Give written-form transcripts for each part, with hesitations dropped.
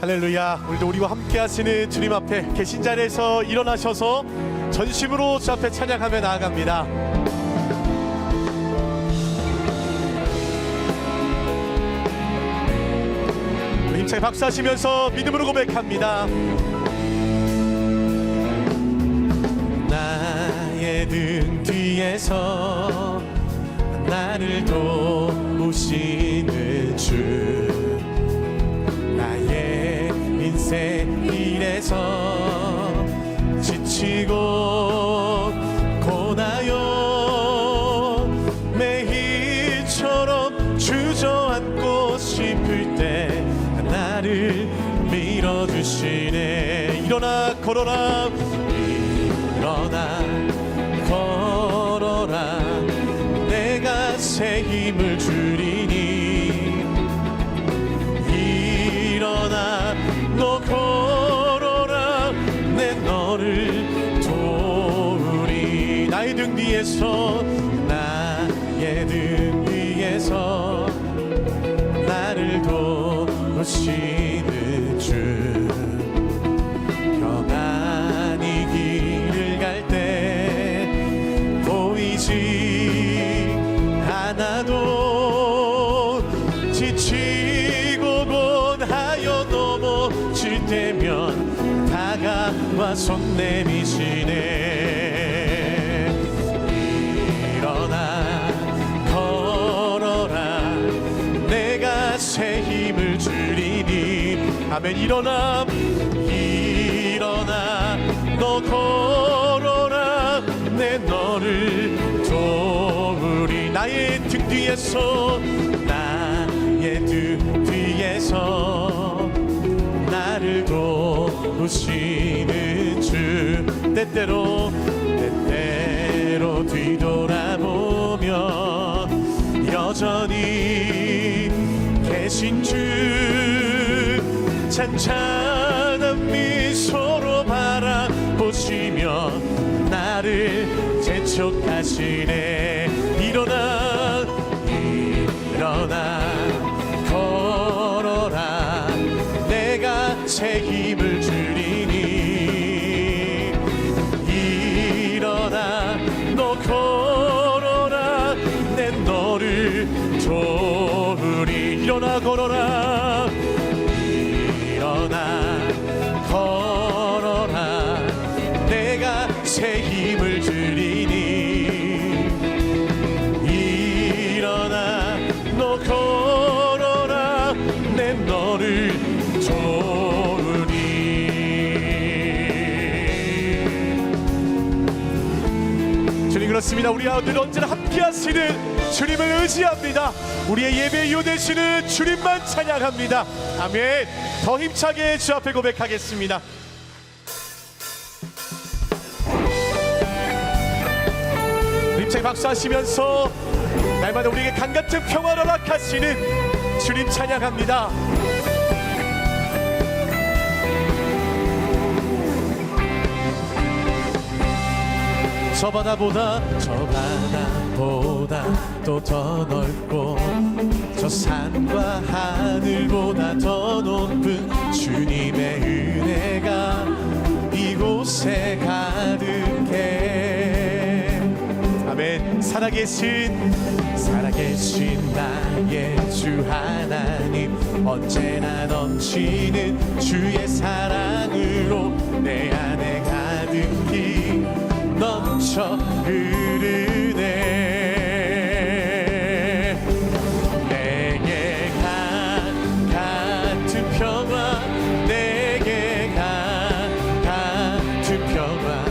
할렐루야. 오늘도 우리와 함께 하시는 주님 앞에 계신 자리에서 일어나셔서 전심으로 주 앞에 찬양하며 나아갑니다. 힘차게 박수하시면서 믿음으로 고백합니다. 나의 등 뒤에서 나를 도우시는 주, 나의 인생 일에서 지치고 고나요 매일처럼 주저앉고 싶을 때 나를 밀어주시네. 일어나 걸어라, 일어나 걸어라, 내가 새 힘을 주리니. 일어나 너 걸어라, 내 너를 도우리. 나의 등 뒤에서, 나의 등 뒤에서 나를 도우시는 주, 평안히 길을 갈 때 보이지 않아도 지치고 곤하여 넘어질 때면 다가와 손 내미시네. 일어나 걸어라, 내가 새 힘을 주리니. 아멘. 일어나 일어나 너 걸어라, 내 너를 도우리. 나의 등 뒤에서, 나의 등 뒤에서 나를 도우시는 주, 때때로 뒤돌아보면 여전히 계신 주, 찬찬한 미소로 바라보시며 나를 재촉하시네. 일어나 일어나 걸어라, 내가 새 힘을 주리니. 일어나 너 걸어라, 내 너를 도우리. 일어나 걸어라, 일어나 걸어라, 내가 새 힘을 주리니. 일어나 너 걸어라, 내 너를 도우리. 주님, 그렇습니다. 우리와 늘 언제나 함께 하시는 주님을 의지합니다. 우리의 예배 이유 되시는 주님만 찬양합니다. 아멘. 더 힘차게 주 앞에 고백하겠습니다. 힘차게 박수하시면서 날마다 우리에게 강같은 평화를 허락하시는 주님 찬양합니다. 저 바다보다 또 더 넓고, 저 산과 하늘보다 더 높은 주님의 은혜가 이곳에 가득해. 아멘. 살아계신 나의 주 하나님, 언제나 넘치는 주의 사랑으로 내 안에 가득히 넘쳐 흐르네. 내게 같은 평화, 내게 같은 평화,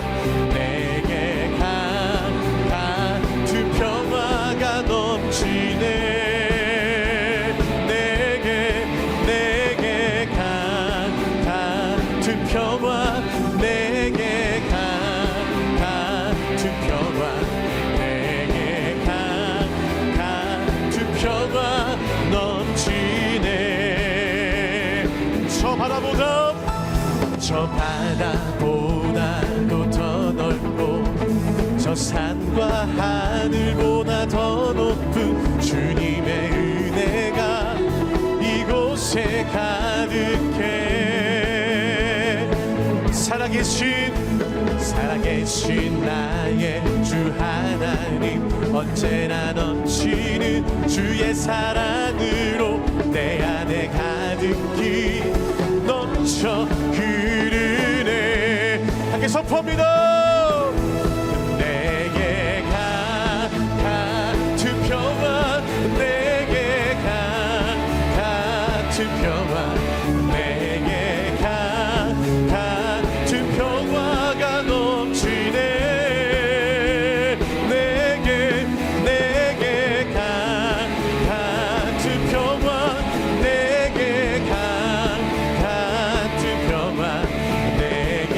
내게 같은 평화가 넘치네. 내게 같은 평화, 내게 같은 평화, 내게 같은 평화 넘치네. 저 바다보다도 더 넓고, 저 산과 하늘보다 더 높은 주님의 은혜가 이곳에 가득해. 살아계신 나의 주 하나님, 언제나 넘치는 주의 사랑으로 내 안에 가득히 넘쳐 흐르네. 함께 선포합니다. 내게 같은 평화, 내게 같은 평화, 내게 같은 평화가 넘치네. 내게 같은 평화, 내게 같은 평화, 내게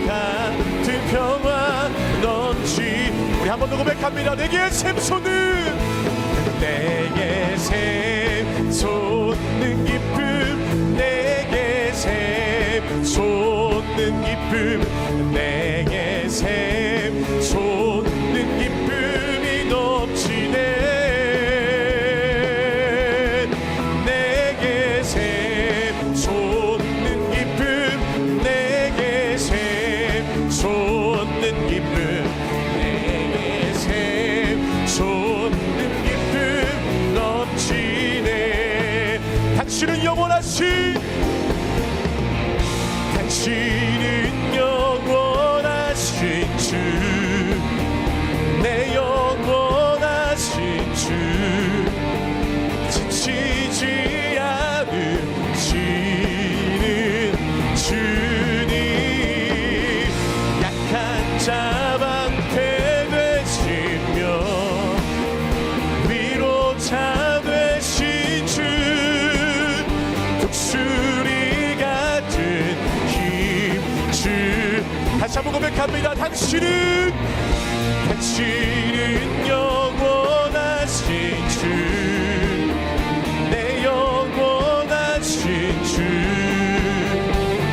같은 평화 넘치. 우리 한 번 더 고백합니다. 내게 샘솟는, 내게 샘솟는 기쁨, 내게 샘솟는 기쁨, 내게 샘솟는 기쁨이 넘치네. 내게 샘솟는 기쁨, 내게 샘솟는 기쁨, 내게 샘솟는 기쁨 넘치네. 당신은 영원하신, 당신은 영원하신 주, 내 영원하신 주, 지치지 않으시는 주님, 약한 자 방패 되시며 위로자 되신 주, 독수리 같은 힘 주. 다시 한번 고백합니다. 당신은 영원하신 주, 내 영원하신 주,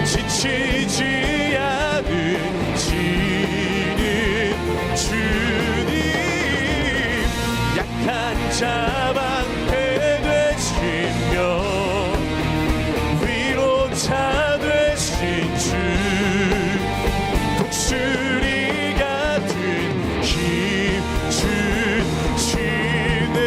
지치지 않으시는 주님, 약한 자 방패 되시며 위로자 되신 주, 독수리 같은 힘 주시네.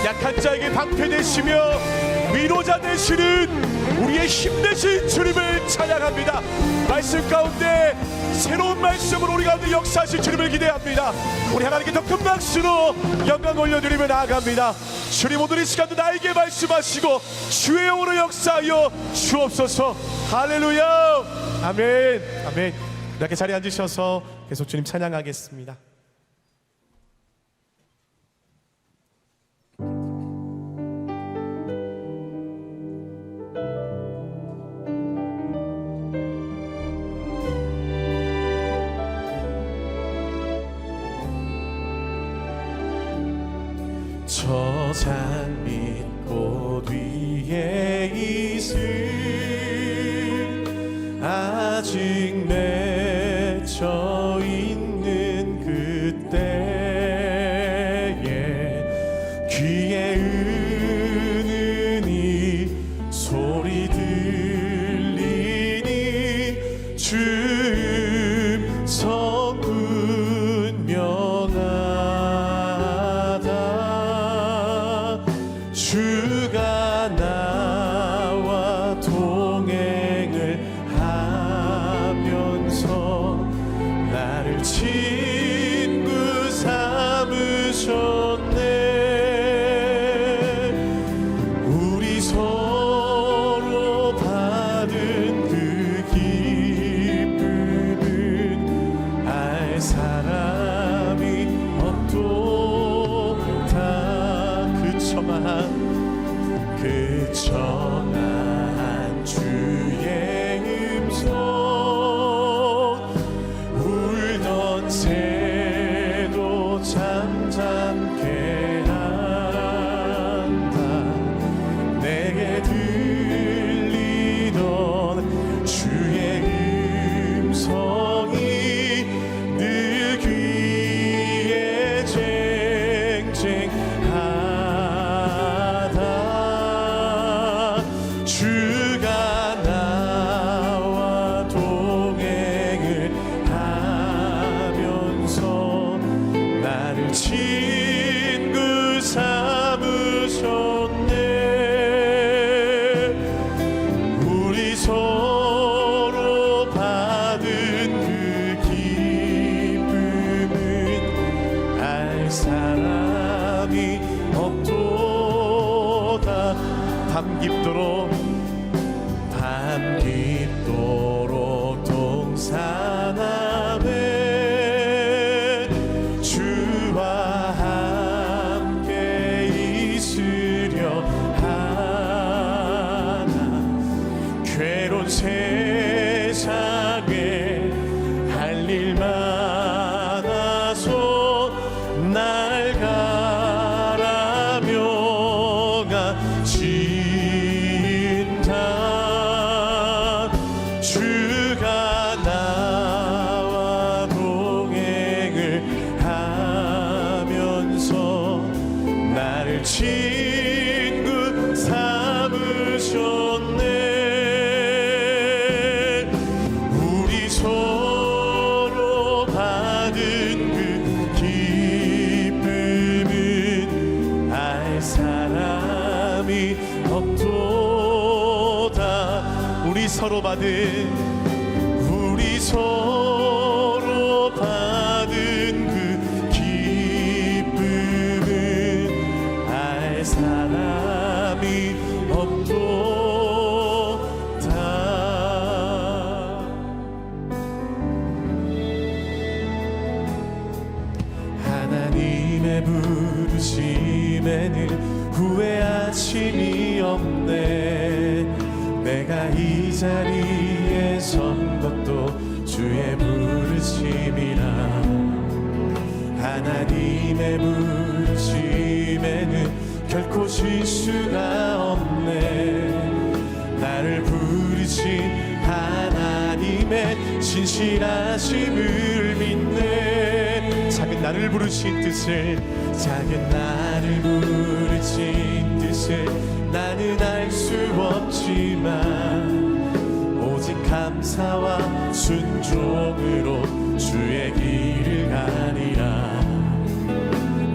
약한 자에게 방패 되시며 위로자 되시는 우리의 힘 되신 주님을 찬양합니다. 말씀 가운데 새로운 말씀으로 우리 가운데 역사하실 주님을 기대합니다. 우리 하나님께 더 큰 박수로 영광 올려드리며 나아갑니다. 주님, 오늘 이 시간도 나에게 말씀하시고 주의 영으로 역사하여 주옵소서. 할렐루야. 아멘. 아멘. 이렇게 자리에 앉으셔서 계속 주님 찬양하겠습니다. 저 장미꽃 위에 이슬 아직 맺혀 있는 그때에 귀에 은은히 소리 들리니 주음 성군 명하다. 주가 나와 동행을 하면서 나를 친구 삼으셨네. 우리 서로 받은 그 기쁨은 알 사람이 없도다. 그 청한 주의 음성, 울던 새도 잠잠케 한다. 내게 들리던 주의 음성이 늘 귀에 친구 삼으셨네. 우리 서로 받은 그 기쁨은 알 사람이 없도다. 밤 깊도록 동산함에 주와 함께 있으려 하나. 괴로운 세상에 할 일 많아서 날 가라며가 주가 나와 동행을 하면서 나를 친구 삼으셨네. 우리 서로 받은 그 기쁨은 알 사람이 없도다. 우리 서로 받은 그 기쁨은 알 사람이 없도다. 하나님의 부르심에는 후회하심이 없네. 내가 이 자리에 선 것도 주의 부르심이라. 하나님의 부르심에는 결코 실수가 없네. 나를 부르신 하나님의 진실하심을 믿네. 작은 나를 부르신 뜻을 나는 알 수 없지만 오직 감사와 순종으로 주의 길을 가리라.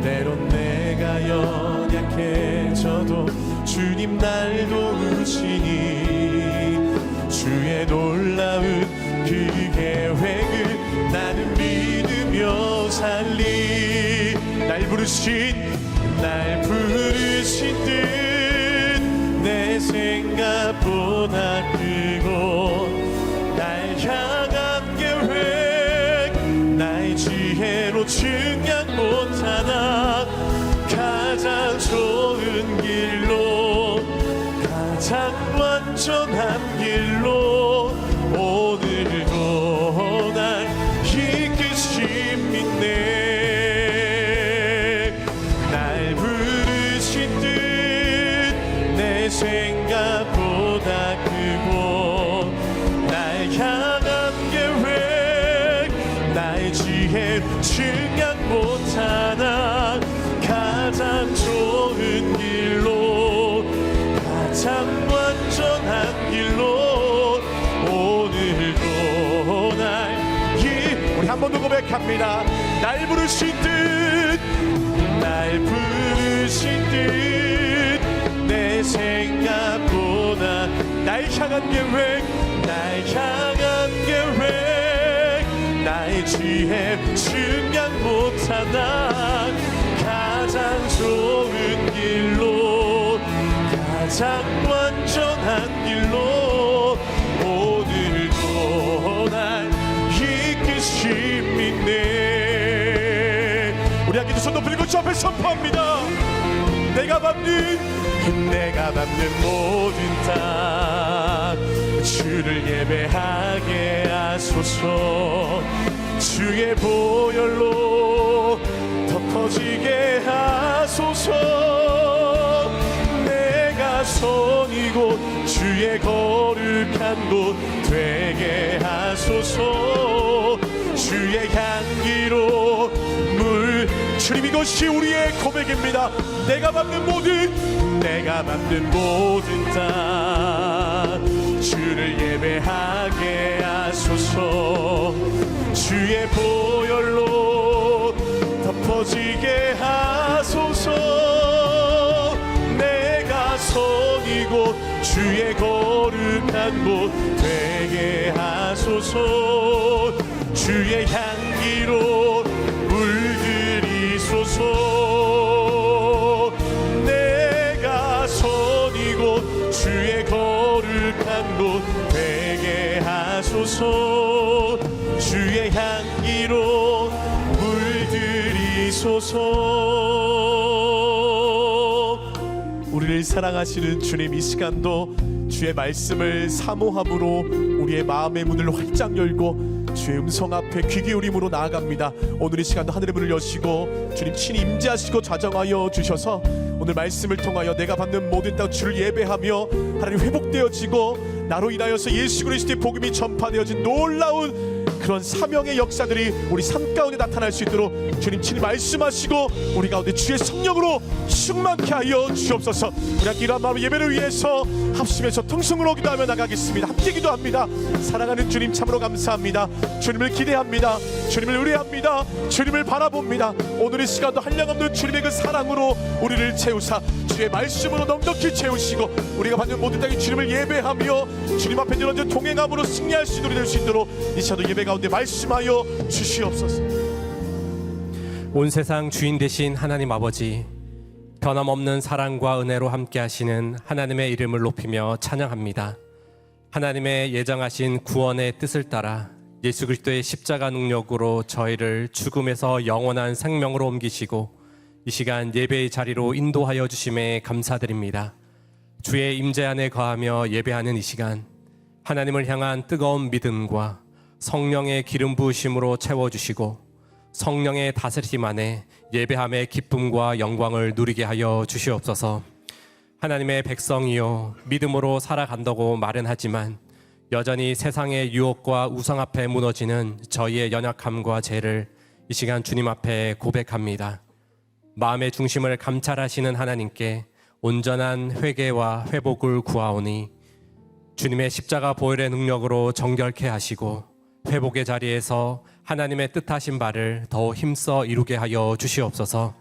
때론 내가 연약해져도 주님 날 도우시니 주의 놀라운 그 계획을 나는 믿으며 살리. 날 부르신 뜻 내 생각보다 크고 날 향한 계획 나의 지혜로 측량 못하나 가장 좋은 길로 가장 완전한 길로 오늘도 날 이끄심 믿네. 날 부르신 뜻 내 생각보다 크고 날 향한 계획 나의 지혜 측량 못하나 가장 좋은 길로 가장 완전한 길로 오늘도 우리 한 번 더 고백합니다. 날 부르신 뜻 내 생각보다 날 향한 계획 나의 지혜 측량 못하나 가장 좋은 길로 가장 완전한 길로 오늘도 날 이끄심 믿네. 우리 함께 두 손 높이고 주 앞에 선포합니다. 내가 밟는 모든 땅 주를 예배하게 하소서. 주의 보혈로 덮어지게 하소서. 내가 선 이곳 주의 거룩한 곳 되게 하소서. 주의 향기로 주님 이것이 우리의 고백입니다. 내가 밟는 모든 땅 주를 예배하게 하소서. 주의 보혈로 덮어지게 주의 거룩한 곳 되게 하소서. 주의 향기로 물들이소서. 내가 선 이곳 주의 거룩한 곳 되게 하소서. 주의 향기로 물들이소서. 우리를 사랑하시는 주님, 이 시간도 주의 말씀을 사모함으로 우리의 마음의 문을 활짝 열고 주의 음성 앞에 귀 기울임으로 나아갑니다. 오늘 이 시간도 하늘의 문을 여시고 주님 친히 임재하시고 좌정하여 주셔서 오늘 말씀을 통하여 내가 받는 모든 땅 주를 예배하며 하나님 회복되어지고 나로 인하여서 예수 그리스도의 복음이 전파되어진 놀라운 그런 사명의 역사들이 우리 삶 가운데 나타날 수 있도록 주님 친히 말씀하시고 우리 가운데 주의 성령으로 충만케 하여 주옵소서. 우리 함께 이러한 마음의 예배를 위해서 합심해서 통성으로 기도하며 나가겠습니다. 함께 기도합니다. 사랑하는 주님, 참으로 감사합니다. 주님을 기대합니다. 주님을 의뢰합니다. 주님을 바라봅니다. 오늘 이 시간도 한량없는 주님의 그 사랑으로 우리를 채우사 주의 말씀으로 넉넉히 채우시고 우리가 받는 모든 땅에 주님을 예배하며 주님 앞에 늘어진 동행함으로 승리할 수 있도록 될 수 있도록 이 시간도 예배 가운데 말씀하여 주시옵소서. 온 세상 주인 되신 하나님 아버지, 변함없는 사랑과 은혜로 함께 하시는 하나님의 이름을 높이며 찬양합니다. 하나님의 예정하신 구원의 뜻을 따라 예수 그리스도의 십자가 능력으로 저희를 죽음에서 영원한 생명으로 옮기시고 이 시간 예배의 자리로 인도하여 주심에 감사드립니다. 주의 임재 안에 거하며 예배하는 이 시간, 하나님을 향한 뜨거운 믿음과 성령의 기름 부으심으로 채워주시고 성령의 다스리심 안에 예배함의 기쁨과 영광을 누리게 하여 주시옵소서. 하나님의 백성이요 믿음으로 살아간다고 말은 하지만 여전히 세상의 유혹과 우상 앞에 무너지는 저희의 연약함과 죄를 이 시간 주님 앞에 고백합니다. 마음의 중심을 감찰하시는 하나님께 온전한 회개와 회복을 구하오니 주님의 십자가 보혈의 능력으로 정결케 하시고 회복의 자리에서 하나님의 뜻하신 바를 더 힘써 이루게 하여 주시옵소서.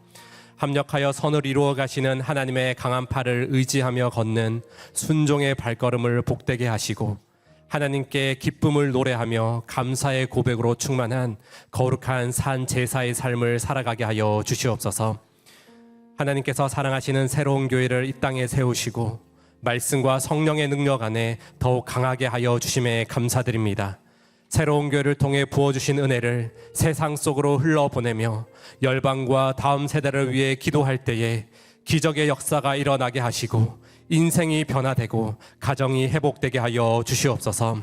합력하여 선을 이루어 가시는 하나님의 강한 팔을 의지하며 걷는 순종의 발걸음을 복되게 하시고 하나님께 기쁨을 노래하며 감사의 고백으로 충만한 거룩한 산 제사의 삶을 살아가게 하여 주시옵소서. 하나님께서 사랑하시는 새로운 교회를 이 땅에 세우시고 말씀과 성령의 능력 안에 더욱 강하게 하여 주심에 감사드립니다. 새로운 교회를 통해 부어주신 은혜를 세상 속으로 흘러보내며 열방과 다음 세대를 위해 기도할 때에 기적의 역사가 일어나게 하시고 인생이 변화되고 가정이 회복되게 하여 주시옵소서.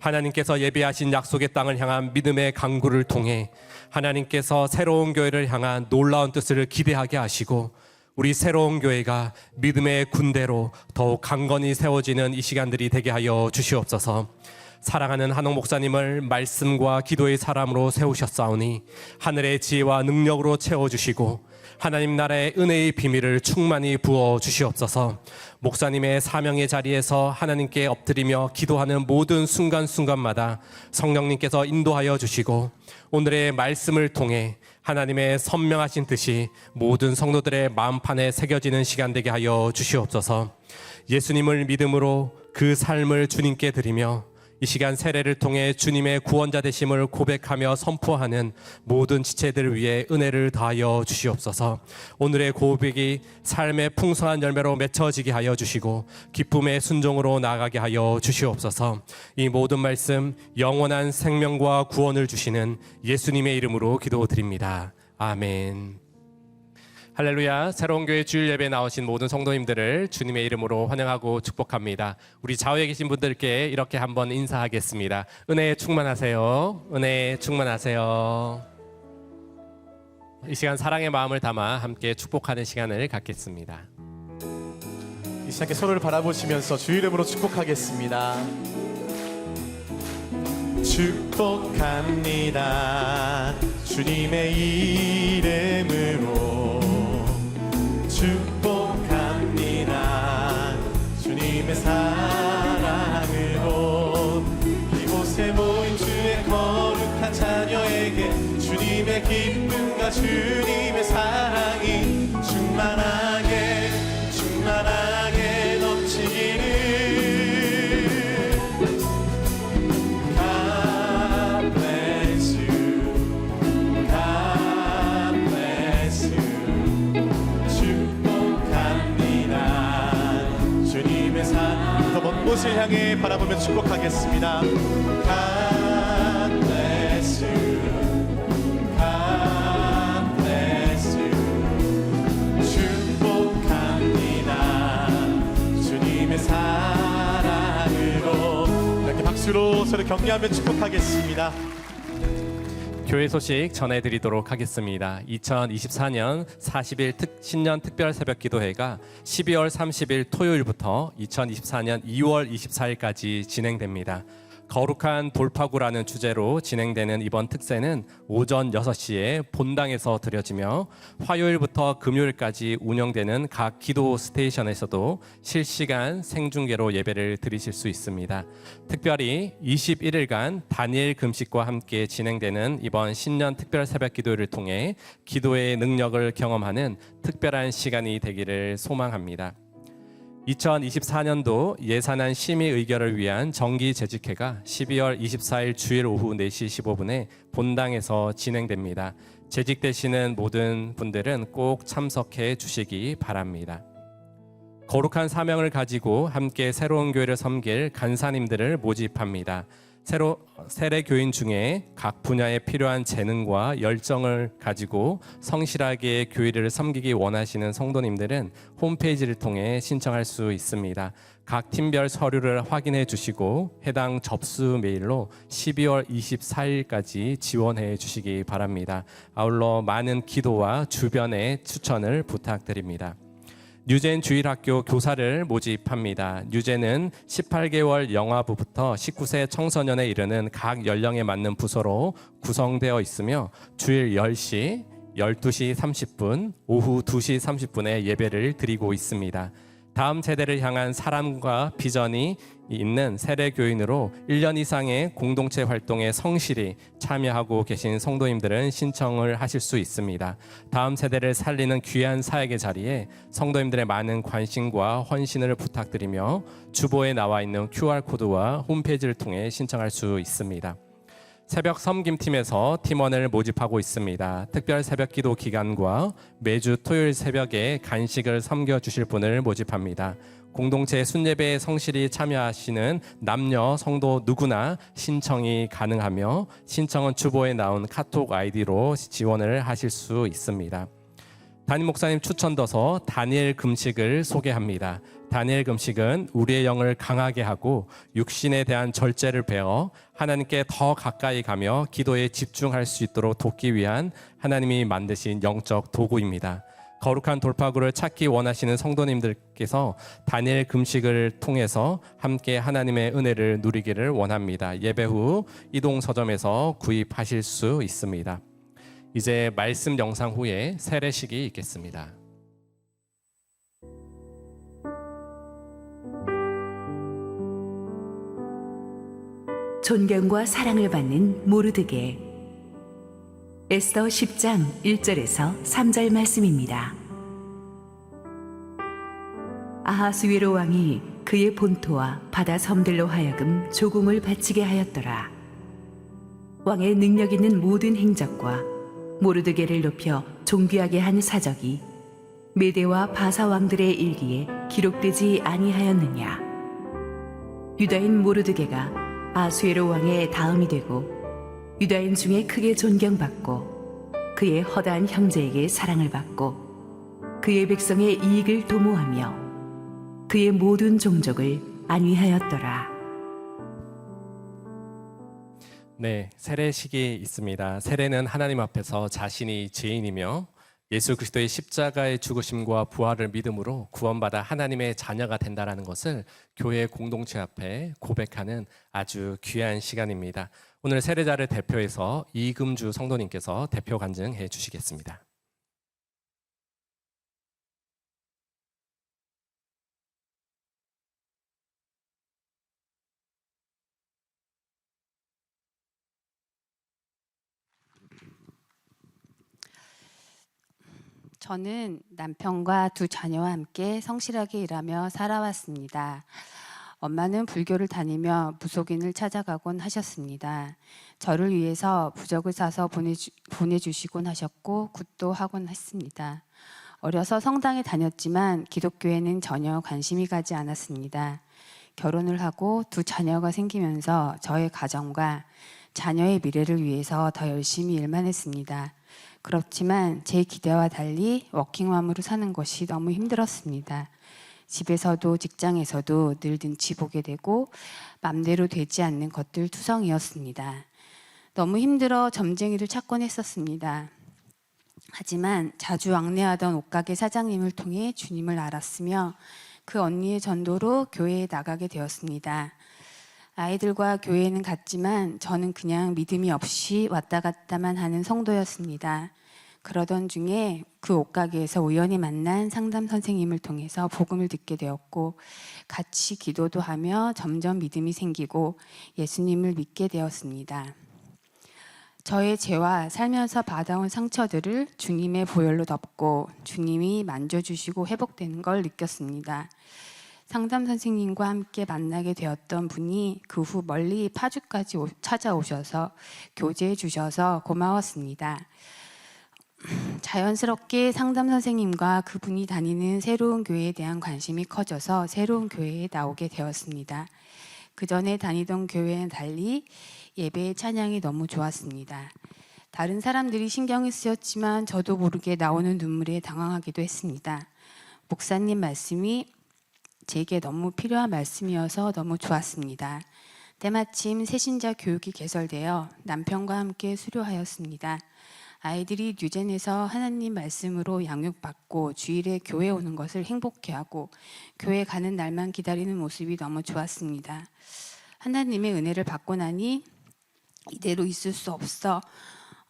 하나님께서 예비하신 약속의 땅을 향한 믿음의 강구를 통해 하나님께서 새로운 교회를 향한 놀라운 뜻을 기대하게 하시고 우리 새로운 교회가 믿음의 군대로 더욱 강건히 세워지는 이 시간들이 되게 하여 주시옵소서. 사랑하는 한옥 목사님을 말씀과 기도의 사람으로 세우셨사오니 하늘의 지혜와 능력으로 채워주시고 하나님 나라의 은혜의 비밀을 충만히 부어 주시옵소서. 목사님의 사명의 자리에서 하나님께 엎드리며 기도하는 모든 순간순간마다 성령님께서 인도하여 주시고 오늘의 말씀을 통해 하나님의 선명하신 뜻이 모든 성도들의 마음판에 새겨지는 시간 되게 하여 주시옵소서. 예수님을 믿음으로 그 삶을 주님께 드리며 이 시간 세례를 통해 주님의 구원자 되심을 고백하며 선포하는 모든 지체들을 위해 은혜를 더하여 주시옵소서. 오늘의 고백이 삶의 풍성한 열매로 맺혀지게 하여 주시고 기쁨의 순종으로 나아가게 하여 주시옵소서. 이 모든 말씀 영원한 생명과 구원을 주시는 예수님의 이름으로 기도드립니다. 아멘. 할렐루야. 새로운 교회 주일 예배에 나오신 모든 성도님들을 주님의 이름으로 환영하고 축복합니다. 우리 좌우에 계신 분들께 이렇게 한번 인사하겠습니다. 은혜에 충만하세요. 은혜에 충만하세요. 이 시간 사랑의 마음을 담아 함께 축복하는 시간을 갖겠습니다. 이 시간에 서로를 바라보시면서 주 이름으로 축복하겠습니다. 축복합니다. 주님의 이름으로 축복합니다. 주님의 사랑으로 이곳에 모인 주의 거룩한 자녀에게 주님의 기쁨과 주님의 사랑이 충만하게 넘치기를 이곳을 향해 바라보며 축복하겠습니다. God bless you. God bless you. 축복합니다. 주님의 사랑으로. 이렇게 박수로 서로 격려하며 축복하겠습니다. 교회 소식 전해드리도록 하겠습니다. 2024년 40일 신년 특별 새벽 기도회가 12월 30일 토요일부터 2024년 2월 24일까지 진행됩니다. 거룩한 돌파구라는 주제로 진행되는 이번 특세는 오전 6시에 본당에서 드려지며 화요일부터 금요일까지 운영되는 각 기도 스테이션에서도 실시간 생중계로 예배를 드리실 수 있습니다. 특별히 21일간 다니엘 금식과 함께 진행되는 이번 신년 특별 새벽 기도회를 통해 기도의 능력을 경험하는 특별한 시간이 되기를 소망합니다. 2024년도 예산안 심의 의결을 위한 정기 재직회가 12월 24일 주일 오후 4시 15분에 본당에서 진행됩니다. 재직되시는 모든 분들은 꼭 참석해 주시기 바랍니다. 거룩한 사명을 가지고 함께 새로운 교회를 섬길 간사님들을 모집합니다. 세례 교인 중에 각 분야에 필요한 재능과 열정을 가지고 성실하게 교회를 섬기기 원하시는 성도님들은 홈페이지를 통해 신청할 수 있습니다. 각 팀별 서류를 확인해 주시고 해당 접수 메일로 12월 24일까지 지원해 주시기 바랍니다. 아울러 많은 기도와 주변의 추천을 부탁드립니다. 뉴젠 주일학교 교사를 모집합니다. 뉴젠은 18개월 영아부부터 19세 청소년에 이르는 각 연령에 맞는 부서로 구성되어 있으며 주일 10시, 12시 30분, 오후 2시 30분에 예배를 드리고 있습니다. 다음 세대를 향한 사람과 비전이 있는 세례교인으로 1년 이상의 공동체 활동에 성실히 참여하고 계신 성도님들은 신청을 하실 수 있습니다. 다음 세대를 살리는 귀한 사역의 자리에 성도님들의 많은 관심과 헌신을 부탁드리며 주보에 나와 있는 QR코드와 홈페이지를 통해 신청할 수 있습니다. 새벽 섬김팀에서 팀원을 모집하고 있습니다. 특별 새벽 기도 기간과 매주 토요일 새벽에 간식을 섬겨주실 분을 모집합니다. 공동체 순예배에 성실히 참여하시는 남녀 성도 누구나 신청이 가능하며 신청은 주보에 나온 카톡 아이디로 지원을 하실 수 있습니다. 담임 목사님 추천도서 다니엘 금식을 소개합니다. 다니엘 금식은 우리의 영을 강하게 하고 육신에 대한 절제를 배워 하나님께 더 가까이 가며 기도에 집중할 수 있도록 돕기 위한 하나님이 만드신 영적 도구입니다. 거룩한 돌파구를 찾기 원하시는 성도님들께서 다니엘 금식을 통해서 함께 하나님의 은혜를 누리기를 원합니다. 예배 후 이동 서점에서 구입하실 수 있습니다. 이제 말씀 영상 후에 세례식이 있겠습니다. 존경과 사랑을 받는 모르드게. 에스더 10장 1절에서 3절 말씀입니다. 아하수에로 왕이 그의 본토와 바다 섬들로 하여금 조공을 바치게 하였더라. 왕의 능력 있는 모든 행적과 모르드게를 높여 존귀하게 한 사적이 메대와 바사 왕들의 일기에 기록되지 아니하였느냐. 유다인 모르드게가 아수에로 왕의 다음이 되고 유다인 중에 크게 존경받고 그의 허다한 형제에게 사랑을 받고 그의 백성의 이익을 도모하며 그의 모든 종족을 안위하였더라. 네, 세례식이 있습니다. 세례는 하나님 앞에서 자신이 죄인이며 예수 그리스도의 십자가의 죽으심과 부활을 믿음으로 구원받아 하나님의 자녀가 된다는 것을 교회 공동체 앞에 고백하는 아주 귀한 시간입니다. 오늘 세례자를 대표해서 이금주 성도님께서 대표 간증해 주시겠습니다. 저는 남편과 두 자녀와 함께 성실하게 일하며 살아왔습니다. 엄마는 불교를 다니며 무속인을 찾아가곤 하셨습니다. 저를 위해서 부적을 사서 보내주시곤 하셨고 굿도 하곤 했습니다. 어려서 성당에 다녔지만 기독교에는 전혀 관심이 가지 않았습니다. 결혼을 하고 두 자녀가 생기면서 저의 가정과 자녀의 미래를 위해서 더 열심히 일만 했습니다. 그렇지만 제 기대와 달리 워킹맘으로 사는 것이 너무 힘들었습니다. 집에서도 직장에서도 늘 눈치 보게 되고 맘대로 되지 않는 것들 투성이었습니다. 너무 힘들어 점쟁이를 찾곤 했었습니다. 하지만 자주 왕래하던 옷가게 사장님을 통해 주님을 알았으며 그 언니의 전도로 교회에 나가게 되었습니다. 아이들과 교회에는 갔지만 저는 그냥 믿음이 없이 왔다 갔다만 하는 성도였습니다. 그러던 중에 그 옷가게에서 우연히 만난 상담 선생님을 통해서 복음을 듣게 되었고 같이 기도도 하며 점점 믿음이 생기고 예수님을 믿게 되었습니다. 저의 죄와 살면서 받아온 상처들을 주님의 보혈로 덮고 주님이 만져주시고 회복되는 걸 느꼈습니다. 상담 선생님과 함께 만나게 되었던 분이 그 후 멀리 파주까지 찾아오셔서 교제해 주셔서 고마웠습니다. 자연스럽게 상담 선생님과 그분이 다니는 새로운 교회에 대한 관심이 커져서 새로운 교회에 나오게 되었습니다. 그 전에 다니던 교회와는 달리 예배의 찬양이 너무 좋았습니다. 다른 사람들이 신경이 쓰였지만 저도 모르게 나오는 눈물에 당황하기도 했습니다. 목사님 말씀이 제게 너무 필요한 말씀이어서 너무 좋았습니다. 때마침 새신자 교육이 개설되어 남편과 함께 수료하였습니다. 아이들이 뉴젠에서 하나님 말씀으로 양육받고 주일에 교회 오는 것을 행복해하고 교회 가는 날만 기다리는 모습이 너무 좋았습니다. 하나님의 은혜를 받고 나니 이대로 있을 수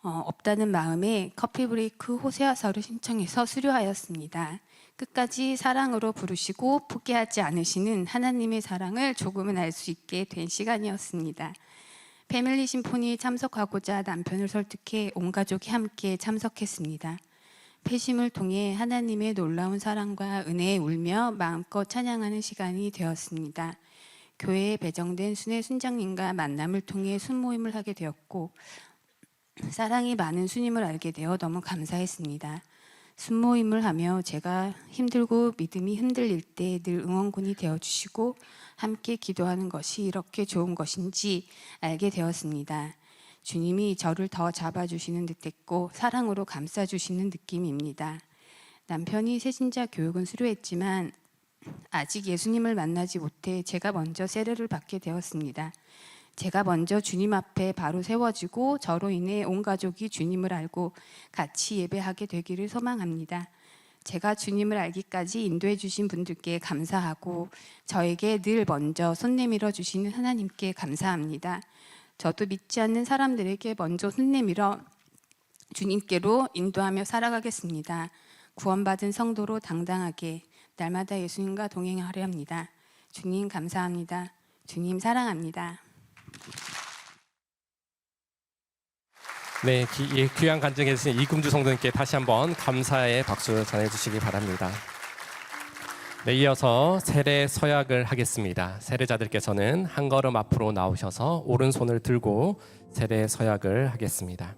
없다는 마음에 커피 브레이크 호세아서를 신청해서 수료하였습니다. 끝까지 사랑으로 부르시고 포기하지 않으시는 하나님의 사랑을 조금은 알 수 있게 된 시간이었습니다. 패밀리 심포니에 참석하고자 남편을 설득해 온 가족이 함께 참석했습니다. 패심을 통해 하나님의 놀라운 사랑과 은혜에 울며 마음껏 찬양하는 시간이 되었습니다. 교회에 배정된 순회 순장님과 만남을 통해 순모임을 하게 되었고 사랑이 많은 수님을 알게 되어 너무 감사했습니다. 순모임을 하며 제가 힘들고 믿음이 흔들릴 때 늘 응원군이 되어주시고 함께 기도하는 것이 이렇게 좋은 것인지 알게 되었습니다. 주님이 저를 더 잡아주시는 듯했고 사랑으로 감싸주시는 느낌입니다. 남편이 새신자 교육은 수료했지만 아직 예수님을 만나지 못해 제가 먼저 세례를 받게 되었습니다. 제가 먼저 주님 앞에 바로 세워지고 저로 인해 온 가족이 주님을 알고 같이 예배하게 되기를 소망합니다. 제가 주님을 알기까지 인도해 주신 분들께 감사하고 저에게 늘 먼저 손 내밀어 주시는 하나님께 감사합니다. 저도 믿지 않는 사람들에게 먼저 손 내밀어 주님께로 인도하며 살아가겠습니다. 구원받은 성도로 당당하게 날마다 예수님과 동행하려 합니다. 주님 감사합니다. 주님 사랑합니다. 네, 귀한 간증해 주신 이금주 성도님께 다시 한번 감사의 박수 전해주시기 바랍니다. 네, 이어서 세례 서약을 하겠습니다. 세례자들께서는 한 걸음 앞으로 나오셔서 오른손을 들고 세례 서약을 하겠습니다.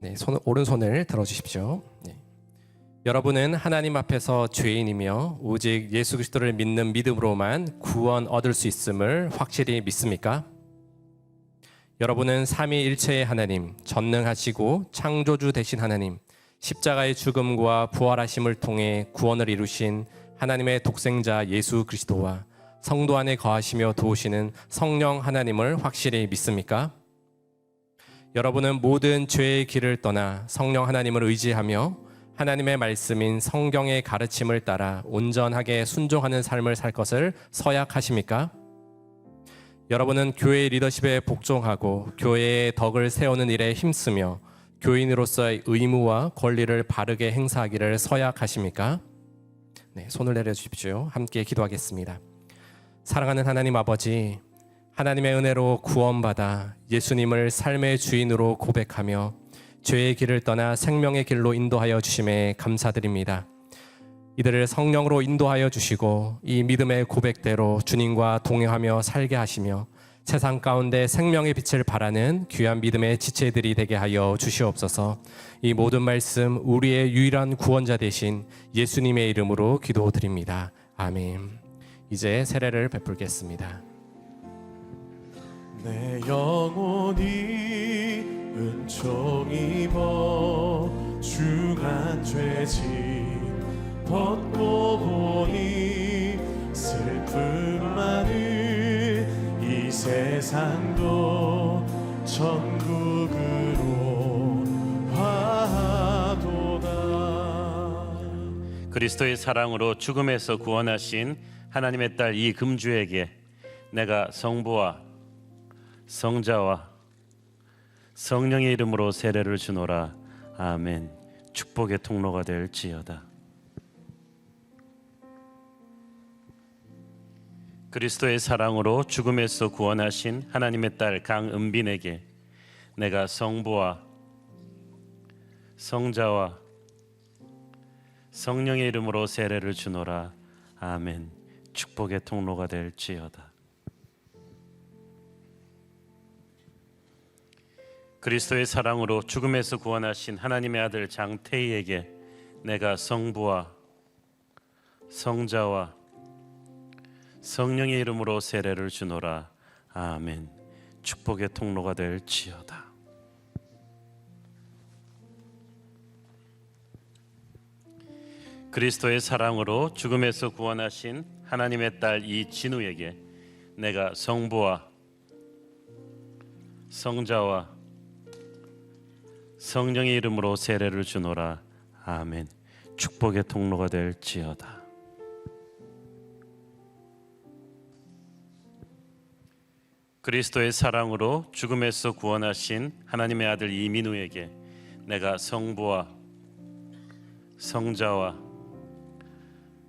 네, 오른손을 들어주십시오. 네. 여러분은 하나님 앞에서 죄인이며 오직 예수 그리스도를 믿는 믿음으로만 구원 얻을 수 있음을 확실히 믿습니까? 여러분은 삼위일체의 하나님, 전능하시고 창조주 되신 하나님, 십자가의 죽음과 부활하심을 통해 구원을 이루신 하나님의 독생자 예수 그리스도와 성도 안에 거하시며 도우시는 성령 하나님을 확실히 믿습니까? 여러분은 모든 죄의 길을 떠나 성령 하나님을 의지하며 하나님의 말씀인 성경의 가르침을 따라 온전하게 순종하는 삶을 살 것을 서약하십니까? 여러분은 교회 리더십에 복종하고 교회의 덕을 세우는 일에 힘쓰며 교인으로서의 의무와 권리를 바르게 행사하기를 서약하십니까? 네, 손을 내려주십시오. 함께 기도하겠습니다. 사랑하는 하나님 아버지, 하나님의 은혜로 구원받아 예수님을 삶의 주인으로 고백하며 죄의 길을 떠나 생명의 길로 인도하여 주심에 감사드립니다. 이들을 성령으로 인도하여 주시고 이 믿음의 고백대로 주님과 동행하며 살게 하시며 세상 가운데 생명의 빛을 발하는 귀한 믿음의 지체들이 되게 하여 주시옵소서. 이 모든 말씀 우리의 유일한 구원자 되신 예수님의 이름으로 기도드립니다. 아멘. 이제 세례를 베풀겠습니다. 내 영혼이 은총 입어 중한 죄짐 벗고 보니 슬픔 많은 이 세상도 천국으로 화도다. 그리스도의 사랑으로 죽음에서 구원하신 하나님의 딸 이 금주에게 내가 성부와 성자와 성령의 이름으로 세례를 주노라. 아멘. 축복의 통로가 될지어다. 그리스도의 사랑으로 죽음에서 구원하신 하나님의 딸 강은빈에게 내가 성부와 성자와 성령의 이름으로 세례를 주노라. 아멘. 축복의 통로가 될지어다. 그리스도의 사랑으로 죽음에서 구원하신 하나님의 아들 장태희에게 내가 성부와 성자와 성령의 이름으로 세례를 주노라. 아멘. 축복의 통로가 될지어다. 그리스도의 사랑으로 죽음에서 구원하신 하나님의 딸 이진우에게 내가 성부와 성자와 성령의 이름으로 세례를 주노라. 아멘. 축복의 통로가 될지어다. 그리스도의 사랑으로 죽음에서 구원하신 하나님의 아들 이민우에게 내가 성부와 성자와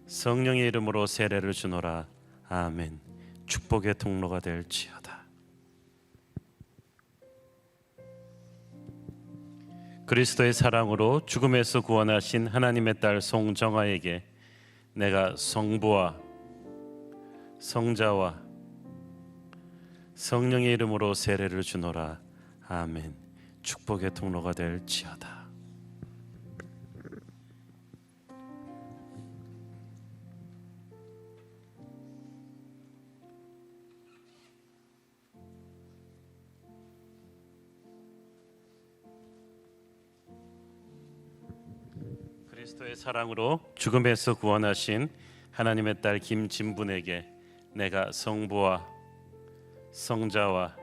성령의 이름으로 세례를 주노라. 아멘. 축복의 통로가 될지어다. 그리스도의 사랑으로 죽음에서 구원하신 하나님의 딸 송정아에게 내가 성부와 성자와 성령의 이름으로 세례를 주노라. 아멘. 축복의 통로가 될지어다. 그리스도의 사랑으로 죽음에서 구원하신 하나님의 딸 김진분에게 내가 성부와 성자와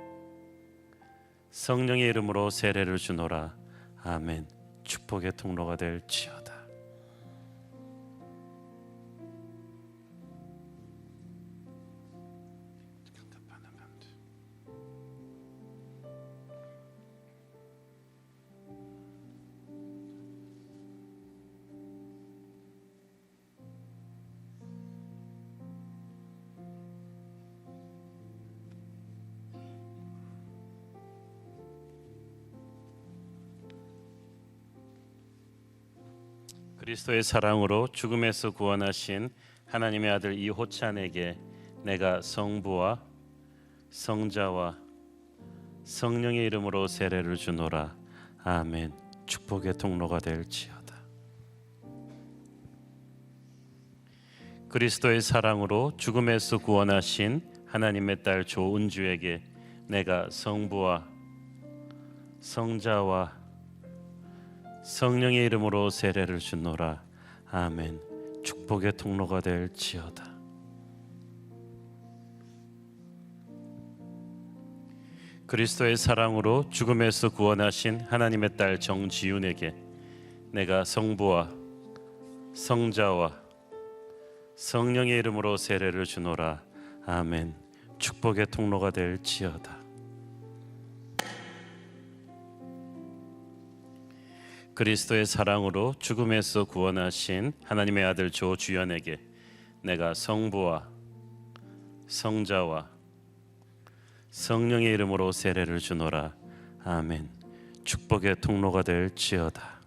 성령의 이름으로 세례를 주노라. 아멘. 축복의 통로가 될지어다. 그리스도의 사랑으로 죽음에서 구원하신 하나님의 아들 이호찬에게 내가 성부와 성자와 성령의 이름으로 세례를 주노라. 아멘. 축복의 통로가 될지어다. 그리스도의 사랑으로 죽음에서 구원하신 하나님의 딸 조은주에게 내가 성부와 성자와 성령의 이름으로 세례를 주노라. 아멘. 축복의 통로가 될지어다. 그리스도의 사랑으로 죽음에서 구원하신 하나님의 딸 정지윤에게 내가 성부와 성자와 성령의 이름으로 세례를 주노라. 아멘. 축복의 통로가 될지어다. 그리스도의 사랑으로 죽음에서 구원하신 하나님의 아들 조주연에게 내가 성부와 성자와 성령의 이름으로 세례를 주노라. 아멘. 축복의 통로가 될지어다.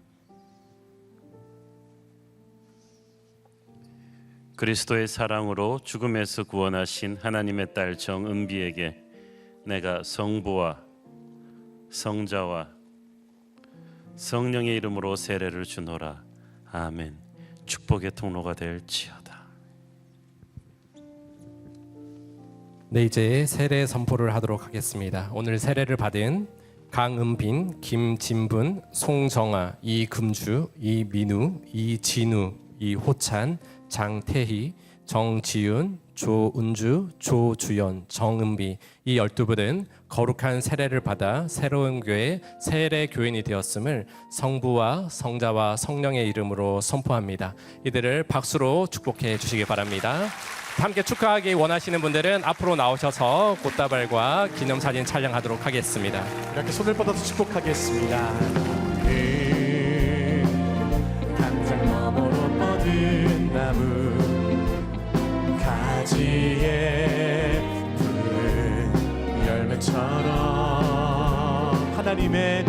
그리스도의 사랑으로 죽음에서 구원하신 하나님의 딸 정은비에게 내가 성부와 성자와 성령의 이름으로 세례를 주노라. 아멘. 축복의 통로가 될지어다. 네, 이제 세례 선포를 하도록 하겠습니다. 오늘 세례를 받은 강은빈, 김진분, 송정아, 이금주, 이민우, 이진우, 이호찬, 장태희, 정지윤, 조은주, 조주연, 정은비 이 12분은 거룩한 세례를 받아 새로운 교회 세례 교인이 되었음을 성부와 성자와 성령의 이름으로 선포합니다. 이들을 박수로 축복해 주시기 바랍니다. 함께 축하하기 원하시는 분들은 앞으로 나오셔서 꽃다발과 기념사진 촬영하도록 하겠습니다. 이렇게 손을 뻗어서 축복하겠습니다. 그 당장 너머로 뻗은 나무 가지에 푸른 열매처럼 하나님의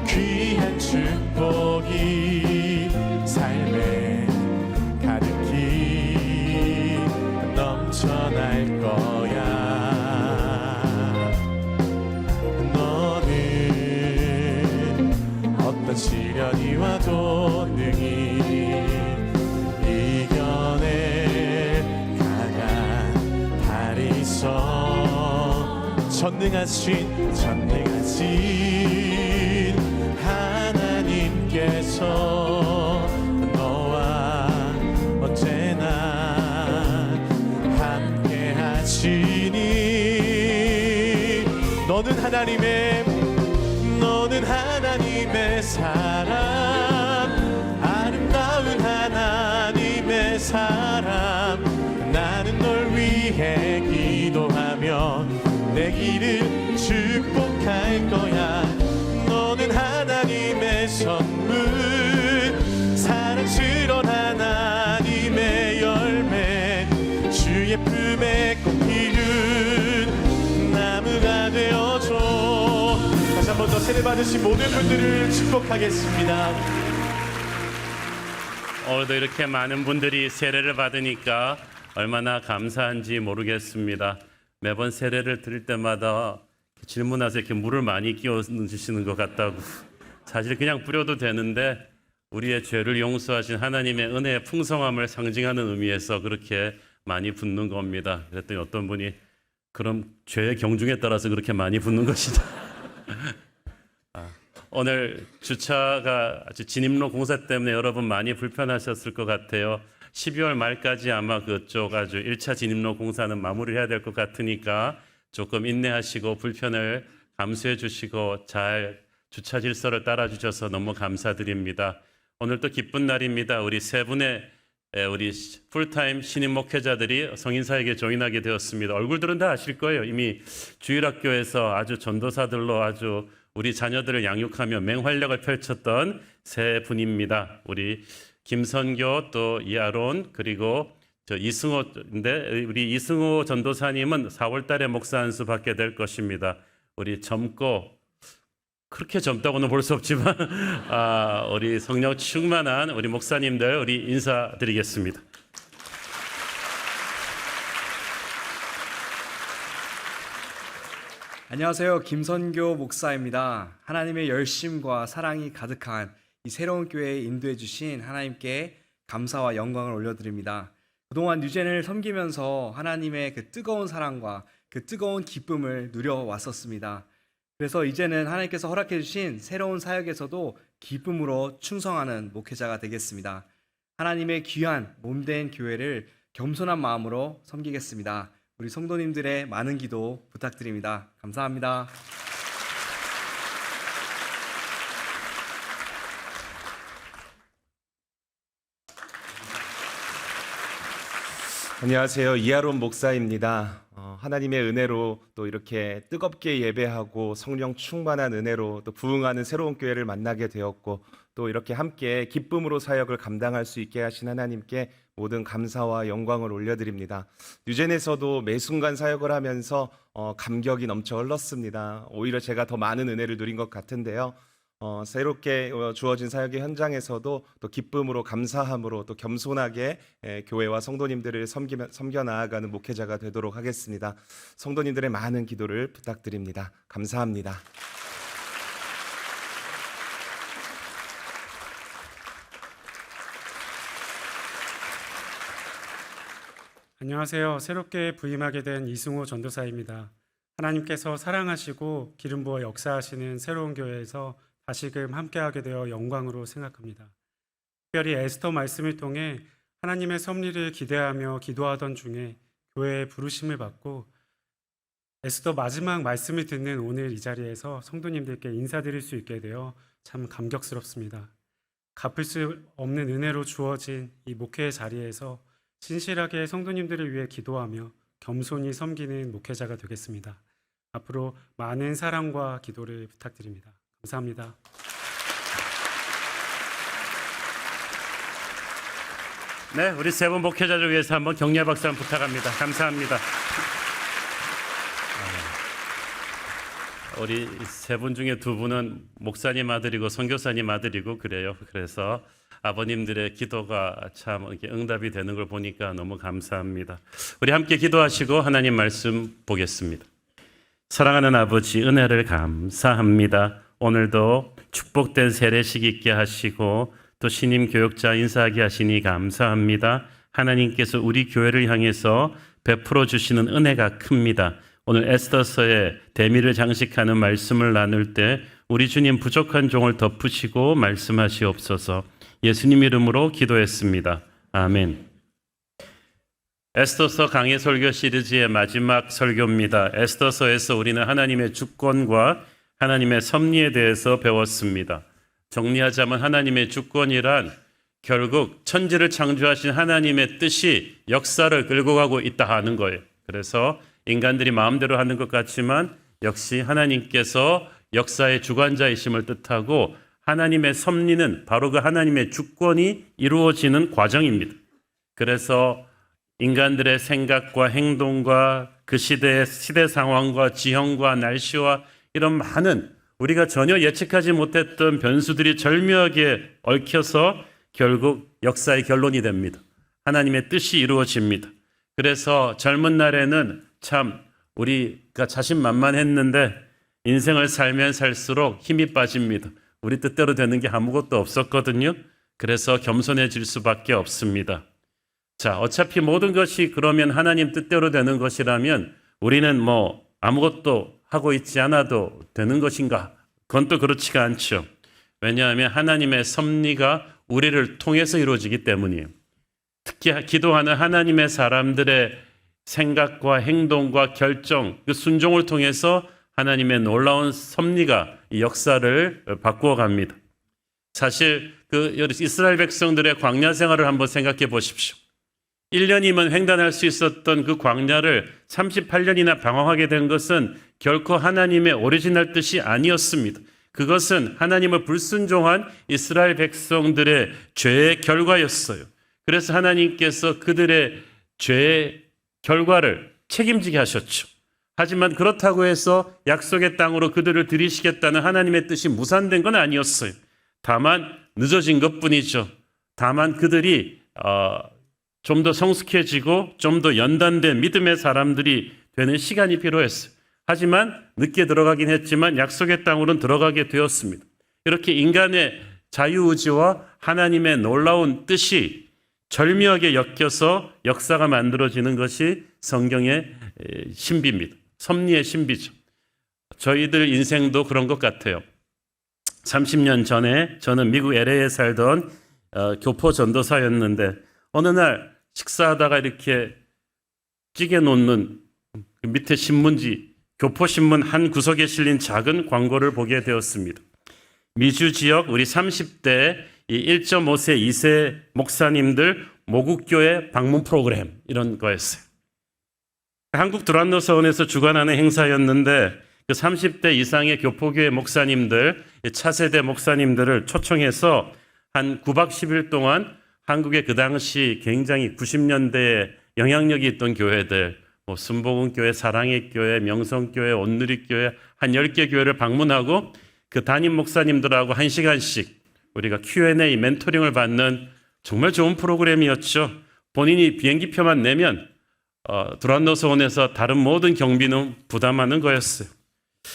귀한 축복이 삶에 가득히 넘쳐날 거야. 너는 어떤 시련이 와도 능히 이겨낼 강한 발이 있어. 전능하신 하나님께서 너와 언제나 함께 하시니 너는 하나님의 사람, 아름다운 하나님의 사람. 나는 널 위해 기도하며 내 길을 축복할 거야. 너는 하나님의 선물, 사랑스러운 하나님의 열매, 주의 품에 꼭 피는 나무가 되어줘. 다시 한 번 더 세례 받으신 모든 분들을 축복하겠습니다. 오늘도 이렇게 많은 분들이 세례를 받으니까 얼마나 감사한지 모르겠습니다. 매번 세례를 드릴 때마다 질문하서 이렇게 물을 많이 끼워 주시는 것 같다고. 사실 그냥 뿌려도 되는데 우리의 죄를 용서하신 하나님의 은혜의 풍성함을 상징하는 의미에서 그렇게 많이 붓는 겁니다. 그랬더니 어떤 분이 그럼 죄의 경중에 따라서 그렇게 많이 붓는 것이다. 오늘 주차가 아주 진입로 공사 때문에 여러분 많이 불편하셨을 것 같아요. 12월 말까지 아마 그쪽 아주 1차 진입로 공사는 마무리해야 될 것 같으니까 조금 인내하시고 불편을 감수해 주시고 잘 주차 질서를 따라 주셔서 너무 감사드립니다. 오늘 또 기쁜 날입니다. 우리 세 분의 우리 풀타임 신임 목회자들이 성인사역에 조인하게 되었습니다. 얼굴들은 다 아실 거예요. 이미 주일학교에서 아주 전도사들로 아주 우리 자녀들을 양육하며 맹활약을 펼쳤던 세 분입니다. 우리 김선교 또 이아론 그리고 이승호인데 우리 이승호 전도사님은 4월 달에 목사 안수 받게 될 것입니다. 우리 젊고 그렇게 젊다고는 볼 수 없지만 우리 성령 충만한 우리 목사님들 우리 인사드리겠습니다. 안녕하세요. 김선교 목사입니다. 하나님의 열심과 사랑이 가득한 이 새로운 교회에 인도해 주신 하나님께 감사와 영광을 올려드립니다. 그동안 뉴젠을 섬기면서 하나님의 그 뜨거운 사랑과 그 뜨거운 기쁨을 누려왔었습니다. 그래서 이제는 하나님께서 허락해 주신 새로운 사역에서도 기쁨으로 충성하는 목회자가 되겠습니다. 하나님의 귀한 몸된 교회를 겸손한 마음으로 섬기겠습니다. 우리 성도님들의 많은 기도 부탁드립니다. 감사합니다. 안녕하세요. 이아론 목사입니다. 하나님의 은혜로 또 이렇게 뜨겁게 예배하고 성령 충만한 은혜로 또 부흥하는 새로운 교회를 만나게 되었고 또 이렇게 함께 기쁨으로 사역을 감당할 수 있게 하신 하나님께 모든 감사와 영광을 올려드립니다. 뉴젠에서도 매 순간 사역을 하면서 감격이 넘쳐 흘렀습니다. 오히려 제가 더 많은 은혜를 누린 것 같은데요. 새롭게 주어진 사역의 현장에서도 또 기쁨으로 감사함으로 또 겸손하게 교회와 성도님들을 섬겨 나아가는 목회자가 되도록 하겠습니다. 성도님들의 많은 기도를 부탁드립니다. 감사합니다. 안녕하세요. 새롭게 부임하게 된 이승호 전도사입니다. 하나님께서 사랑하시고 기름 부어 역사하시는 새로운 교회에서 다시금 함께하게 되어 영광으로 생각합니다. 특별히 에스더 말씀을 통해 하나님의 섭리를 기대하며 기도하던 중에 교회의 부르심을 받고 에스더 마지막 말씀을 듣는 오늘 이 자리에서 성도님들께 인사드릴 수 있게 되어 참 감격스럽습니다. 갚을 수 없는 은혜로 주어진 이 목회의 자리에서 신실하게 성도님들을 위해 기도하며 겸손히 섬기는 목회자가 되겠습니다. 앞으로 많은 사랑과 기도를 부탁드립니다. 감사합니다. 네, 우리 세 분 목회자를 위해서 한번 격려 박수 한번 부탁합니다. 감사합니다. 우리 세 분 중에 두 분은 목사님 아들이고 선교사님 아들이고 그래요. 그래서 아버님들의 기도가 참 이렇게 응답이 되는 걸 보니까 너무 감사합니다. 우리 함께 기도하시고 하나님 말씀 보겠습니다. 사랑하는 아버지, 은혜를 감사합니다. 오늘도 축복된 세례식 있게 하시고 또 신임 교육자 인사하게 하시니 감사합니다. 하나님께서 우리 교회를 향해서 베풀어 주시는 은혜가 큽니다. 오늘 에스더서의 대미를 장식하는 말씀을 나눌 때 우리 주님 부족한 종을 덮으시고 말씀하시옵소서. 예수님 이름으로 기도했습니다. 아멘. 에스더서 강해 설교 시리즈의 마지막 설교입니다. 에스더서에서 우리는 하나님의 주권과 하나님의 섭리에 대해서 배웠습니다. 정리하자면 하나님의 주권이란 결국 천지를 창조하신 하나님의 뜻이 역사를 끌고 가고 있다 하는 거예요. 그래서 인간들이 마음대로 하는 것 같지만 역시 하나님께서 역사의 주관자이심을 뜻하고 하나님의 섭리는 바로 그 하나님의 주권이 이루어지는 과정입니다. 그래서 인간들의 생각과 행동과 그 시대의 시대 상황과 지형과 날씨와 이런 많은 우리가 전혀 예측하지 못했던 변수들이 절묘하게 얽혀서 결국 역사의 결론이 됩니다. 하나님의 뜻이 이루어집니다. 그래서 젊은 날에는 참 우리가 자신만만했는데 인생을 살면 살수록 힘이 빠집니다. 우리 뜻대로 되는 게 아무것도 없었거든요. 그래서 겸손해질 수밖에 없습니다. 자, 어차피 모든 것이 그러면 하나님 뜻대로 되는 것이라면 우리는 뭐 아무것도 하고 있지 않아도 되는 것인가? 그건 또 그렇지가 않죠. 왜냐하면 하나님의 섭리가 우리를 통해서 이루어지기 때문이에요. 특히 기도하는 하나님의 사람들의 생각과 행동과 결정, 그 순종을 통해서 하나님의 놀라운 섭리가 이 역사를 바꾸어 갑니다. 사실 그 이스라엘 백성들의 광야 생활을 한번 생각해 보십시오. 1년이면 횡단할 수 있었던 그 광야를 38년이나 방황하게 된 것은 결코 하나님의 오리지널 뜻이 아니었습니다. 그것은 하나님을 불순종한 이스라엘 백성들의 죄의 결과였어요. 그래서 하나님께서 그들의 죄의 결과를 책임지게 하셨죠. 하지만 그렇다고 해서 약속의 땅으로 그들을 들이시겠다는 하나님의 뜻이 무산된 건 아니었어요. 다만 늦어진 것뿐이죠. 다만 그들이 좀 더 성숙해지고 좀 더 연단된 믿음의 사람들이 되는 시간이 필요했어요. 하지만 늦게 들어가긴 했지만 약속의 땅으로는 들어가게 되었습니다. 이렇게 인간의 자유의지와 하나님의 놀라운 뜻이 절묘하게 엮여서 역사가 만들어지는 것이 성경의 신비입니다. 섭리의 신비죠. 저희들 인생도 그런 것 같아요. 30년 전에 저는 미국 LA에 살던 교포 전도사였는데 어느 날 식사하다가 이렇게 찌개 놓는 밑에 신문지, 교포신문 한 구석에 실린 작은 광고를 보게 되었습니다. 미주 지역 우리 30대 1.5세, 2세 목사님들 모국교회 방문 프로그램 이런 거였어요. 한국 두란노서원에서 주관하는 행사였는데 그 30대 이상의 교포교회 목사님들, 차세대 목사님들을 초청해서 한 9박 10일 동안 한국의 그 당시 굉장히 90년대에 영향력이 있던 교회들, 뭐 순복음교회, 사랑의 교회, 명성교회, 온누리교회 한 10개 교회를 방문하고 그 담임 목사님들하고 1시간씩 우리가 Q&A 멘토링을 받는 정말 좋은 프로그램이었죠. 본인이 비행기표만 내면 두란노서원에서 다른 모든 경비는 부담하는 거였어요.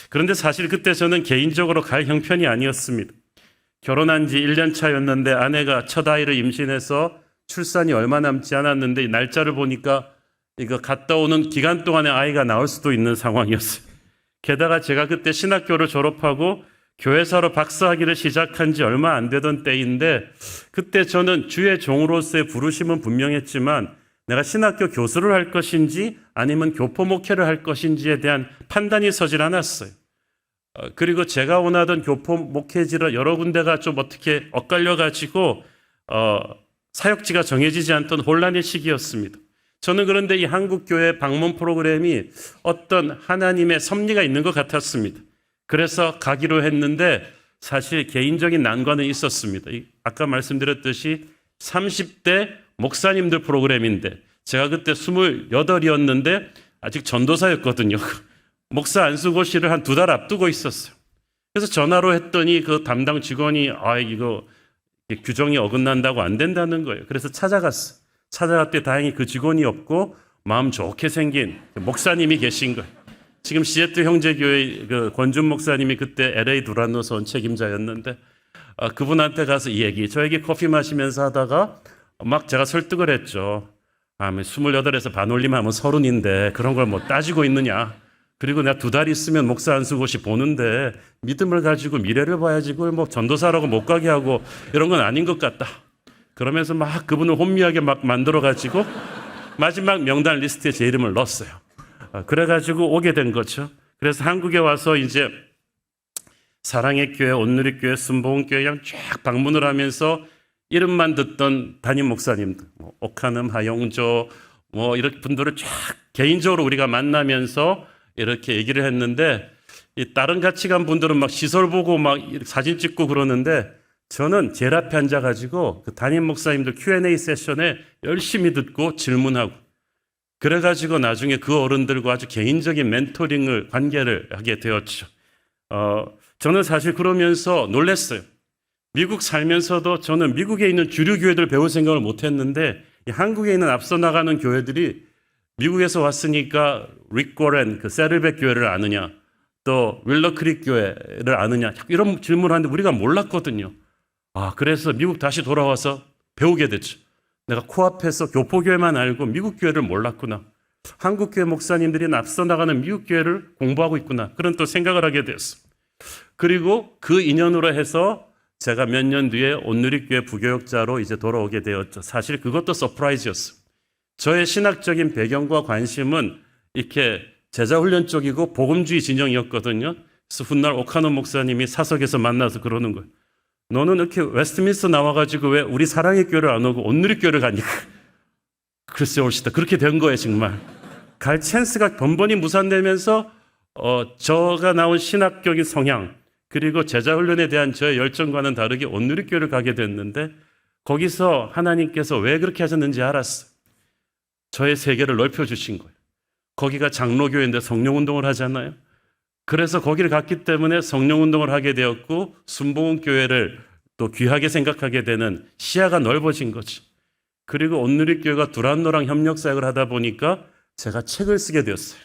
그런데 사실 그때 저는 개인적으로 갈 형편이 아니었습니다. 결혼한 지 1년 차였는데 아내가 첫 아이를 임신해서 출산이 얼마 남지 않았는데 날짜를 보니까 이거 갔다 오는 기간 동안에 아이가 나올 수도 있는 상황이었어요. 게다가 제가 그때 신학교를 졸업하고 교회사로 박사학위를 시작한 지 얼마 안 되던 때인데 그때 저는 주의 종으로서의 부르심은 분명했지만 내가 신학교 교수를 할 것인지 아니면 교포 목회를 할 것인지에 대한 판단이 서질 않았어요. 그리고 제가 원하던 교포 목회지를 여러 군데가 좀 어떻게 엇갈려가지고 사역지가 정해지지 않던 혼란의 시기였습니다. 저는 그런데 이 한국교회 방문 프로그램이 어떤 하나님의 섭리가 있는 것 같았습니다. 그래서 가기로 했는데 사실 개인적인 난관은 있었습니다. 아까 말씀드렸듯이 30대 목사님들 프로그램인데 제가 그때 28이었는데 아직 전도사였거든요. 목사 안수고시를 한 2달 앞두고 있었어요. 그래서 전화로 했더니 그 담당 직원이 이거 규정이 어긋난다고 안 된다는 거예요. 그래서 찾아갔어요. 찾아갔더니 다행히 그 직원이 없고 마음 좋게 생긴 목사님이 계신 거예요. 지금 시애틀 형제교회 그 권준 목사님이 그때 LA 두란노서 원 책임자였는데 그분한테 가서 이 얘기 저 얘기 커피 마시면서 하다가 막 제가 설득을 했죠. 28에서 반올림하면 30인데 그런 걸 뭐 따지고 있느냐. 그리고 내가 2달 있으면 목사 안수고시 보는데 믿음을 가지고 미래를 봐야지 그걸 뭐 전도사라고 못 가게 하고 이런 건 아닌 것 같다. 그러면서 막 그분을 혼미하게 막 만들어가지고 마지막 명단 리스트에 제 이름을 넣었어요. 그래가지고 오게 된 거죠. 그래서 한국에 와서 이제 사랑의 교회, 온누리교회, 순복음교회 그냥 쫙 방문을 하면서 이름만 듣던 담임 목사님들, 옥하는 하용조, 이렇게 분들을 쫙 개인적으로 우리가 만나면서 이렇게 얘기를 했는데 이 다른 가치관 분들은 막 시설 보고 막 사진 찍고 그러는데 저는 제일 앞에 앉아가지고 그 담임 목사님들 Q&A 세션에 열심히 듣고 질문하고 그래가지고 나중에 그 어른들과 아주 개인적인 멘토링을 관계를 하게 되었죠. 저는 사실 그러면서 놀랐어요. 미국 살면서도 저는 미국에 있는 주류 교회들 배울 생각을 못했는데 한국에 있는 앞서 나가는 교회들이 미국에서 왔으니까 릭 고렌 그 세를백 교회를 아느냐 또 윌러 크릭 교회를 아느냐 이런 질문을 하는데 우리가 몰랐거든요. 그래서 미국 다시 돌아와서 배우게 됐죠. 내가 코앞에서 교포교회만 알고 미국 교회를 몰랐구나. 한국 교회 목사님들이 앞서 나가는 미국 교회를 공부하고 있구나. 그런 또 생각을 하게 됐어. 그리고 그 인연으로 해서 제가 몇 년 뒤에 온누리교회 부교역자로 이제 돌아오게 되었죠. 사실 그것도 서프라이즈였어요. 저의 신학적인 배경과 관심은 이렇게 제자훈련 쪽이고 복음주의 진영이었거든요. 그래서 훗날 오카노 목사님이 사석에서 만나서 그러는 거예요. 너는 이렇게 웨스트민스터 나와가지고 왜 우리 사랑의 교회를 안 오고 온누리교회를 가니까. 글쎄 옳시다. 그렇게 된 거예요 정말. 갈 찬스가 번번이 무산되면서 저가 나온 신학적인 성향 그리고 제자훈련에 대한 저의 열정과는 다르게 온누리교회를 가게 됐는데 거기서 하나님께서 왜 그렇게 하셨는지 알았어요. 저의 세계를 넓혀주신 거예요. 거기가 장로교회인데 성령운동을 하잖아요. 그래서 거기를 갔기 때문에 성령운동을 하게 되었고 순복음교회를 또 귀하게 생각하게 되는 시야가 넓어진 거죠. 그리고 온누리교회가 두란노랑 협력사역을 하다 보니까 제가 책을 쓰게 되었어요.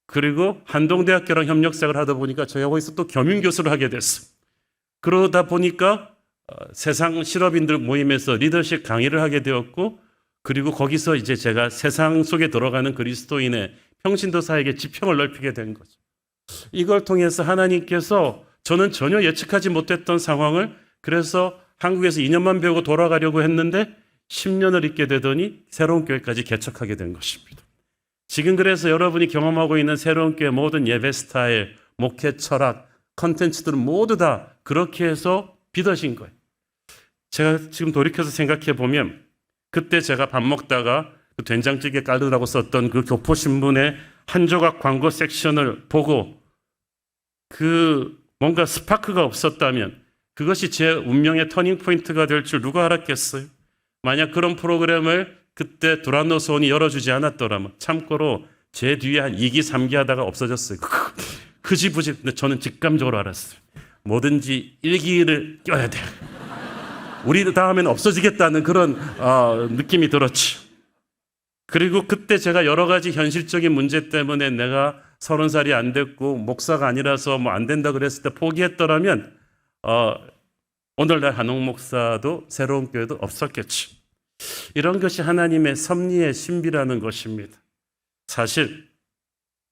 그리고 한동대학교랑 협력사역을 하다 보니까 저희가 거기서 또 겸임교수를 하게 됐어요. 그러다 보니까 세상 실업인들 모임에서 리더십 강의를 하게 되었고 그리고 거기서 이제 제가 세상 속에 들어가는 그리스도인의 평신도 사역의 지평을 넓히게 된 거죠. 이걸 통해서 하나님께서 저는 전혀 예측하지 못했던 상황을 그래서 한국에서 2년만 배우고 돌아가려고 했는데 10년을 있게 되더니 새로운 교회까지 개척하게 된 것입니다. 지금 그래서 여러분이 경험하고 있는 새로운 교회 모든 예배 스타일, 목회 철학, 컨텐츠들은 모두 다 그렇게 해서 빚어진 거예요. 제가 지금 돌이켜서 생각해 보면 그때 제가 밥 먹다가 그 된장찌개 깔으라고 썼던 그 교포신문의 한 조각 광고 섹션을 보고 그 뭔가 스파크가 없었다면 그것이 제 운명의 터닝 포인트가 될 줄 누가 알았겠어요? 만약 그런 프로그램을 그때 두란노 소원이 열어주지 않았더라면 참고로 제 뒤에 한 2기, 3기 하다가 없어졌어요. 흐지부지. 근데 저는 직감적으로 알았어요. 뭐든지 1기를 껴야 돼요. 우리 다음에는 없어지겠다는 그런 느낌이 들었죠. 그리고 그때 제가 여러 가지 현실적인 문제 때문에 내가 30살이 안 됐고 목사가 아니라서 뭐 안 된다 그랬을 때 포기했더라면 오늘날 한옥 목사도 새로운 교회도 없었겠죠. 이런 것이 하나님의 섭리의 신비라는 것입니다. 사실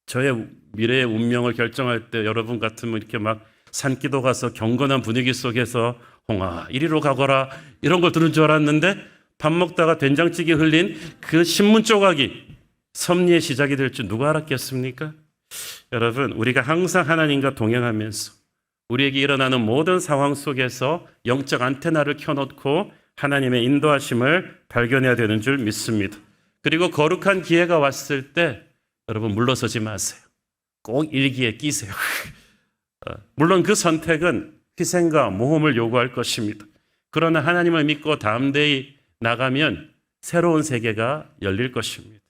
저의 미래의 운명을 결정할 때 여러분 같으면 이렇게 막 산기도 가서 경건한 분위기 속에서 홍아 이리로 가거라 이런 걸 들은 줄 알았는데 밥 먹다가 된장찌개 흘린 그 신문 조각이 섭리의 시작이 될 줄 누가 알았겠습니까? 여러분, 우리가 항상 하나님과 동행하면서 우리에게 일어나는 모든 상황 속에서 영적 안테나를 켜놓고 하나님의 인도하심을 발견해야 되는 줄 믿습니다. 그리고 거룩한 기회가 왔을 때 여러분 물러서지 마세요. 꼭 일기에 끼세요. 물론 그 선택은 희생과 모험을 요구할 것입니다. 그러나 하나님을 믿고 담대히 나가면 새로운 세계가 열릴 것입니다.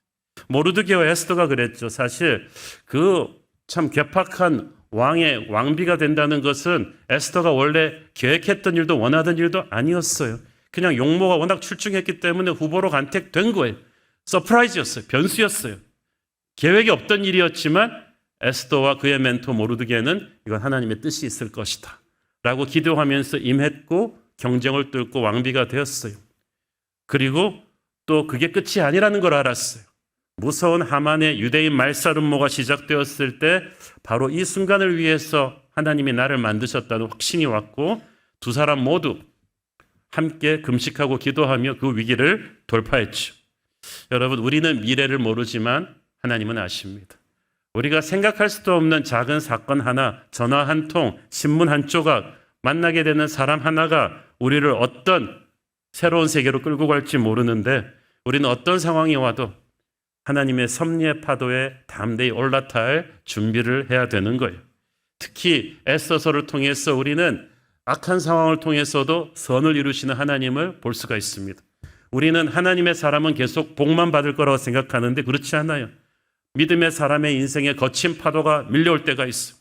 모르드게와 에스더가 그랬죠. 사실 그 참 괴팍한 왕의 왕비가 된다는 것은 에스더가 원래 계획했던 일도 원하던 일도 아니었어요. 그냥 용모가 워낙 출중했기 때문에 후보로 간택된 거예요. 서프라이즈였어요. 변수였어요. 계획이 없던 일이었지만 에스더와 그의 멘토 모르드게는 이건 하나님의 뜻이 있을 것이다 라고 기도하면서 임했고 경쟁을 뚫고 왕비가 되었어요. 그리고 또 그게 끝이 아니라는 걸 알았어요. 무서운 하만의 유대인 말살음모가 시작되었을 때 바로 이 순간을 위해서 하나님이 나를 만드셨다는 확신이 왔고 두 사람 모두 함께 금식하고 기도하며 그 위기를 돌파했죠. 여러분, 우리는 미래를 모르지만 하나님은 아십니다. 우리가 생각할 수도 없는 작은 사건 하나, 전화 한 통, 신문 한 조각, 만나게 되는 사람 하나가 우리를 어떤 새로운 세계로 끌고 갈지 모르는데 우리는 어떤 상황이 와도 하나님의 섭리의 파도에 담대히 올라탈 준비를 해야 되는 거예요. 특히 에스더서를 통해서 우리는 악한 상황을 통해서도 선을 이루시는 하나님을 볼 수가 있습니다. 우리는 하나님의 사람은 계속 복만 받을 거라고 생각하는데 그렇지 않아요. 믿음의 사람의 인생에 거친 파도가 밀려올 때가 있어요.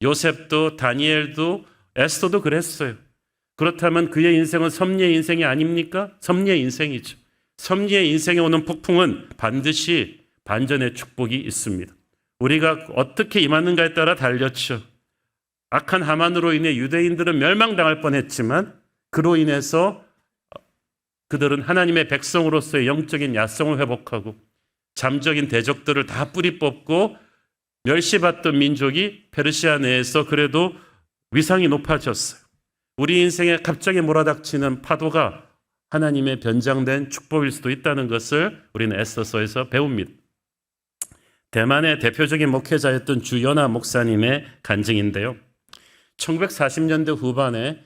요셉도 다니엘도 에스더도 그랬어요. 그렇다면 그의 인생은 섭리의 인생이 아닙니까? 섭리의 인생이죠. 섭리의 인생에 오는 폭풍은 반드시 반전의 축복이 있습니다. 우리가 어떻게 임하는가에 따라 달렸죠. 악한 하만으로 인해 유대인들은 멸망당할 뻔했지만 그로 인해서 그들은 하나님의 백성으로서의 영적인 야성을 회복하고 잠적인 대적들을 다 뿌리 뽑고 멸시받던 민족이 페르시아 내에서 그래도 위상이 높아졌어요. 우리 인생에 갑자기 몰아닥치는 파도가 하나님의 변장된 축복일 수도 있다는 것을 우리는 에스더서에서 배웁니다. 대만의 대표적인 목회자였던 주연아 목사님의 간증인데요. 1940년대 후반에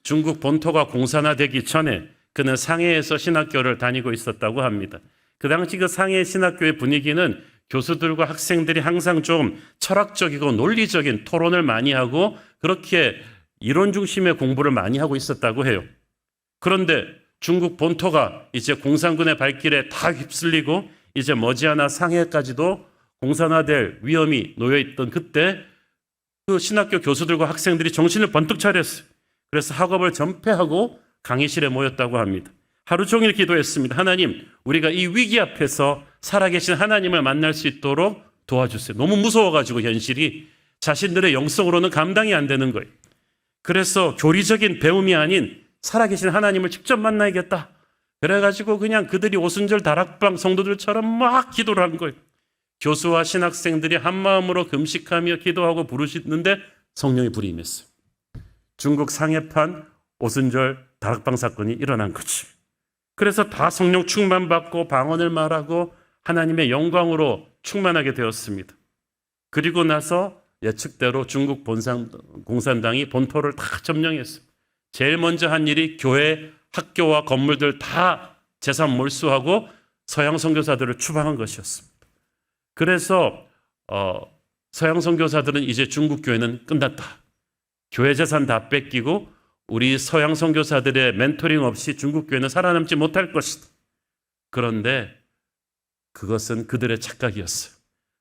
중국 본토가 공산화되기 전에 그는 상해에서 신학교를 다니고 있었다고 합니다. 그 당시 그 상해 신학교의 분위기는 교수들과 학생들이 항상 좀 철학적이고 논리적인 토론을 많이 하고 그렇게 이론 중심의 공부를 많이 하고 있었다고 해요. 그런데 중국 본토가 이제 공산군의 발길에 다 휩쓸리고 이제 머지않아 상해까지도 공산화될 위험이 놓여있던 그때 그 신학교 교수들과 학생들이 정신을 번뜩 차렸어요. 그래서 학업을 전폐하고 강의실에 모였다고 합니다. 하루 종일 기도했습니다. 하나님, 우리가 이 위기 앞에서 살아계신 하나님을 만날 수 있도록 도와주세요. 너무 무서워가지고 현실이 자신들의 영성으로는 감당이 안 되는 거예요. 그래서 교리적인 배움이 아닌 살아계신 하나님을 직접 만나야겠다. 그래가지고 그냥 그들이 오순절 다락방 성도들처럼 막 기도를 한 거예요. 교수와 신학생들이 한마음으로 금식하며 기도하고 부르시는데 성령의 불이 임했어요. 중국 상해판 오순절 다락방 사건이 일어난 거지. 그래서 다 성령 충만받고 방언을 말하고 하나님의 영광으로 충만하게 되었습니다. 그리고 나서 예측대로 중국 공산당이 본토를 다 점령했어요. 제일 먼저 한 일이 교회, 학교와 건물들 다 재산 몰수하고 서양 선교사들을 추방한 것이었습니다. 그래서 서양 선교사들은 이제 중국 교회는 끝났다. 교회 재산 다 뺏기고 우리 서양 선교사들의 멘토링 없이 중국 교회는 살아남지 못할 것이다. 그런데 그것은 그들의 착각이었어요.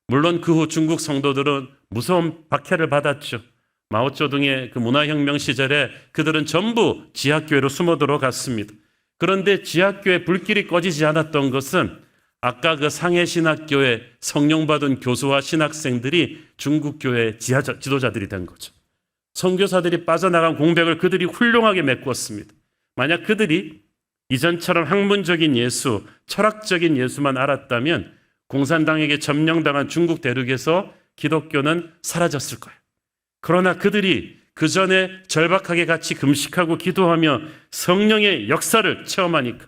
물론 그 후 중국 성도들은 무서운 박해를 받았죠. 마오쩌둥의 그 문화혁명 시절에 그들은 전부 지하교회로 숨어 들어갔습니다. 그런데 지하교회 불길이 꺼지지 않았던 것은 아까 그 상해신학교의 성령받은 교수와 신학생들이 중국교회 지도자들이 된 거죠. 선교사들이 빠져나간 공백을 그들이 훌륭하게 메꾸었습니다. 만약 그들이 이전처럼 학문적인 예수, 철학적인 예수만 알았다면 공산당에게 점령당한 중국 대륙에서 기독교는 사라졌을 거예요. 그러나 그들이 그 전에 절박하게 같이 금식하고 기도하며 성령의 역사를 체험하니까,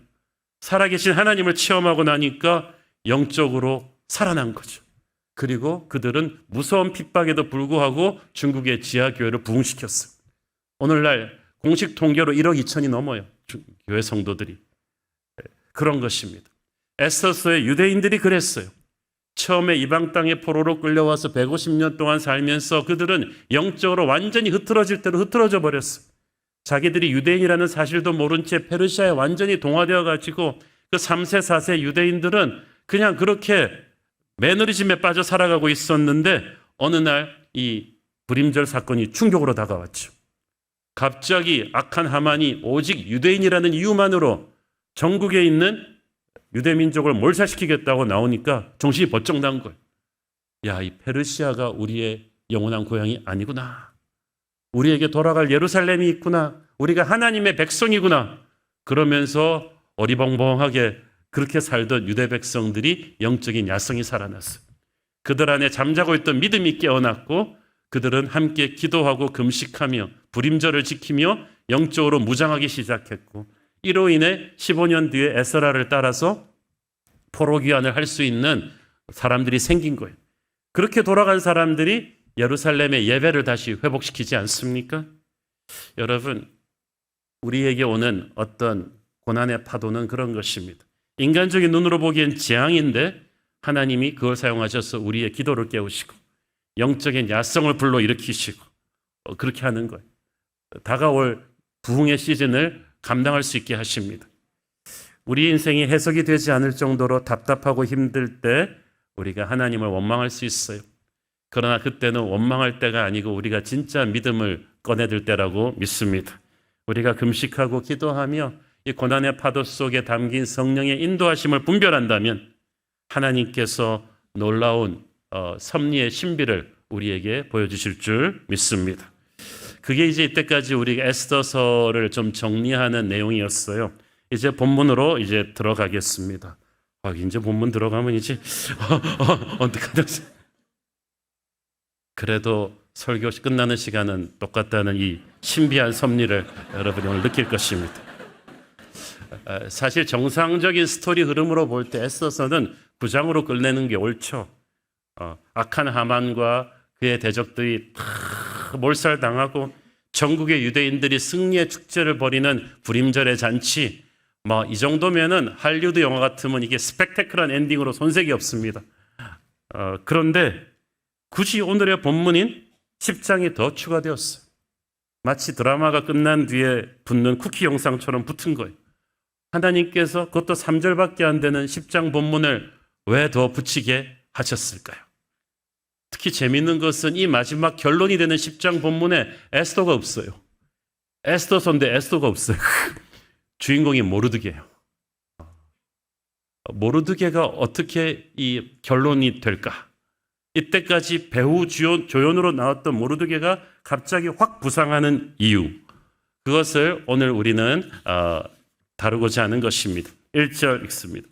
살아계신 하나님을 체험하고 나니까 영적으로 살아난 거죠. 그리고 그들은 무서운 핍박에도 불구하고 중국의 지하교회를 부흥시켰어요. 오늘날 공식 통계로 1억 2천이 넘어요. 교회 성도들이. 그런 것입니다. 에스더서의 유대인들이 그랬어요. 처음에 이방 땅에 포로로 끌려와서 150년 동안 살면서 그들은 영적으로 완전히 흐트러질 대로 흐트러져 버렸어요. 자기들이 유대인이라는 사실도 모른 채 페르시아에 완전히 동화되어 가지고 그 3세 4세 유대인들은 그냥 그렇게 매너리즘에 빠져 살아가고 있었는데 어느 날 이 불임절 사건이 충격으로 다가왔죠. 갑자기 악한 하만이 오직 유대인이라는 이유만으로 전국에 있는 유대민족을 몰살시키겠다고 나오니까 정신이 번쩍 난 거예요. 야, 이 페르시아가 우리의 영원한 고향이 아니구나. 우리에게 돌아갈 예루살렘이 있구나. 우리가 하나님의 백성이구나. 그러면서 어리벙벙하게 그렇게 살던 유대 백성들이 영적인 야성이 살아났어요. 그들 안에 잠자고 있던 믿음이 깨어났고 그들은 함께 기도하고 금식하며 불임절을 지키며 영적으로 무장하기 시작했고, 이로 인해 15년 뒤에 에스라를 따라서 포로 귀환을 할 수 있는 사람들이 생긴 거예요. 그렇게 돌아간 사람들이 예루살렘의 예배를 다시 회복시키지 않습니까? 여러분, 우리에게 오는 어떤 고난의 파도는 그런 것입니다. 인간적인 눈으로 보기엔 재앙인데 하나님이 그걸 사용하셔서 우리의 기도를 깨우시고 영적인 야성을 불러일으키시고 그렇게 하는 거예요. 다가올 부흥의 시즌을 감당할 수 있게 하십니다. 우리 인생이 해석이 되지 않을 정도로 답답하고 힘들 때 우리가 하나님을 원망할 수 있어요. 그러나 그때는 원망할 때가 아니고 우리가 진짜 믿음을 꺼내들 때라고 믿습니다. 우리가 금식하고 기도하며 이 고난의 파도 속에 담긴 성령의 인도하심을 분별한다면 하나님께서 놀라운 섭리의 신비를 우리에게 보여주실 줄 믿습니다. 그게 이제 이때까지 우리가 에스더서를 좀 정리하는 내용이었어요. 이제 본문으로 이제 들어가겠습니다. 이제 본문 들어가면 이제 어떡하다. 그래도 설교 끝나는 시간은 똑같다는 이 신비한 섭리를 여러분이 오늘 느낄 것입니다. 사실 정상적인 스토리 흐름으로 볼 때 에스더서는 9장으로 끝내는 게 옳죠. 악한 하만과 그의 대적들이 다 몰살당하고 전국의 유대인들이 승리의 축제를 벌이는 불임절의 잔치, 이 정도면은 할리우드 영화 같으면 이게 스펙테클한 엔딩으로 손색이 없습니다. 그런데 굳이 오늘의 본문인 10장이 더 추가되었어요. 마치 드라마가 끝난 뒤에 붙는 쿠키 영상처럼 붙은 거예요. 하나님께서 그것도 3절밖에 안 되는 10장 본문을 왜 더 붙이게 하셨을까요? 특히 재미있는 것은 이 마지막 결론이 되는 10장 본문에 에스더가 없어요. 에스더서인데 에스더가 없어요. 주인공이 모르드게예요. 모르드게가 어떻게 이 결론이 될까? 이때까지 배후 조연으로 나왔던 모르드게가 갑자기 확 부상하는 이유, 그것을 오늘 우리는 다루고자 하는 것입니다. 1절 읽습니다.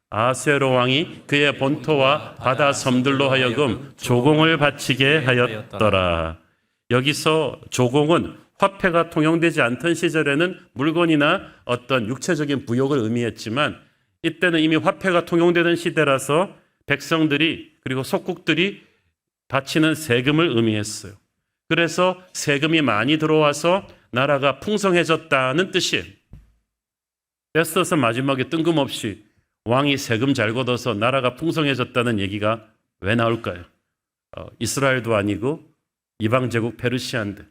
아하스웨로 왕이 그의 본토와 바다 섬들로 하여금 조공을 바치게 하였더라. 여기서 조공은 화폐가 통용되지 않던 시절에는 물건이나 어떤 육체적인 부욕을 의미했지만 이때는 이미 화폐가 통용되는 시대라서 백성들이 그리고 속국들이 바치는 세금을 의미했어요. 그래서 세금이 많이 들어와서 나라가 풍성해졌다는 뜻이에요. 에스더서 마지막에 뜬금없이 왕이 세금 잘 걷어서 나라가 풍성해졌다는 얘기가 왜 나올까요? 이스라엘도 아니고 이방제국 페르시아인데,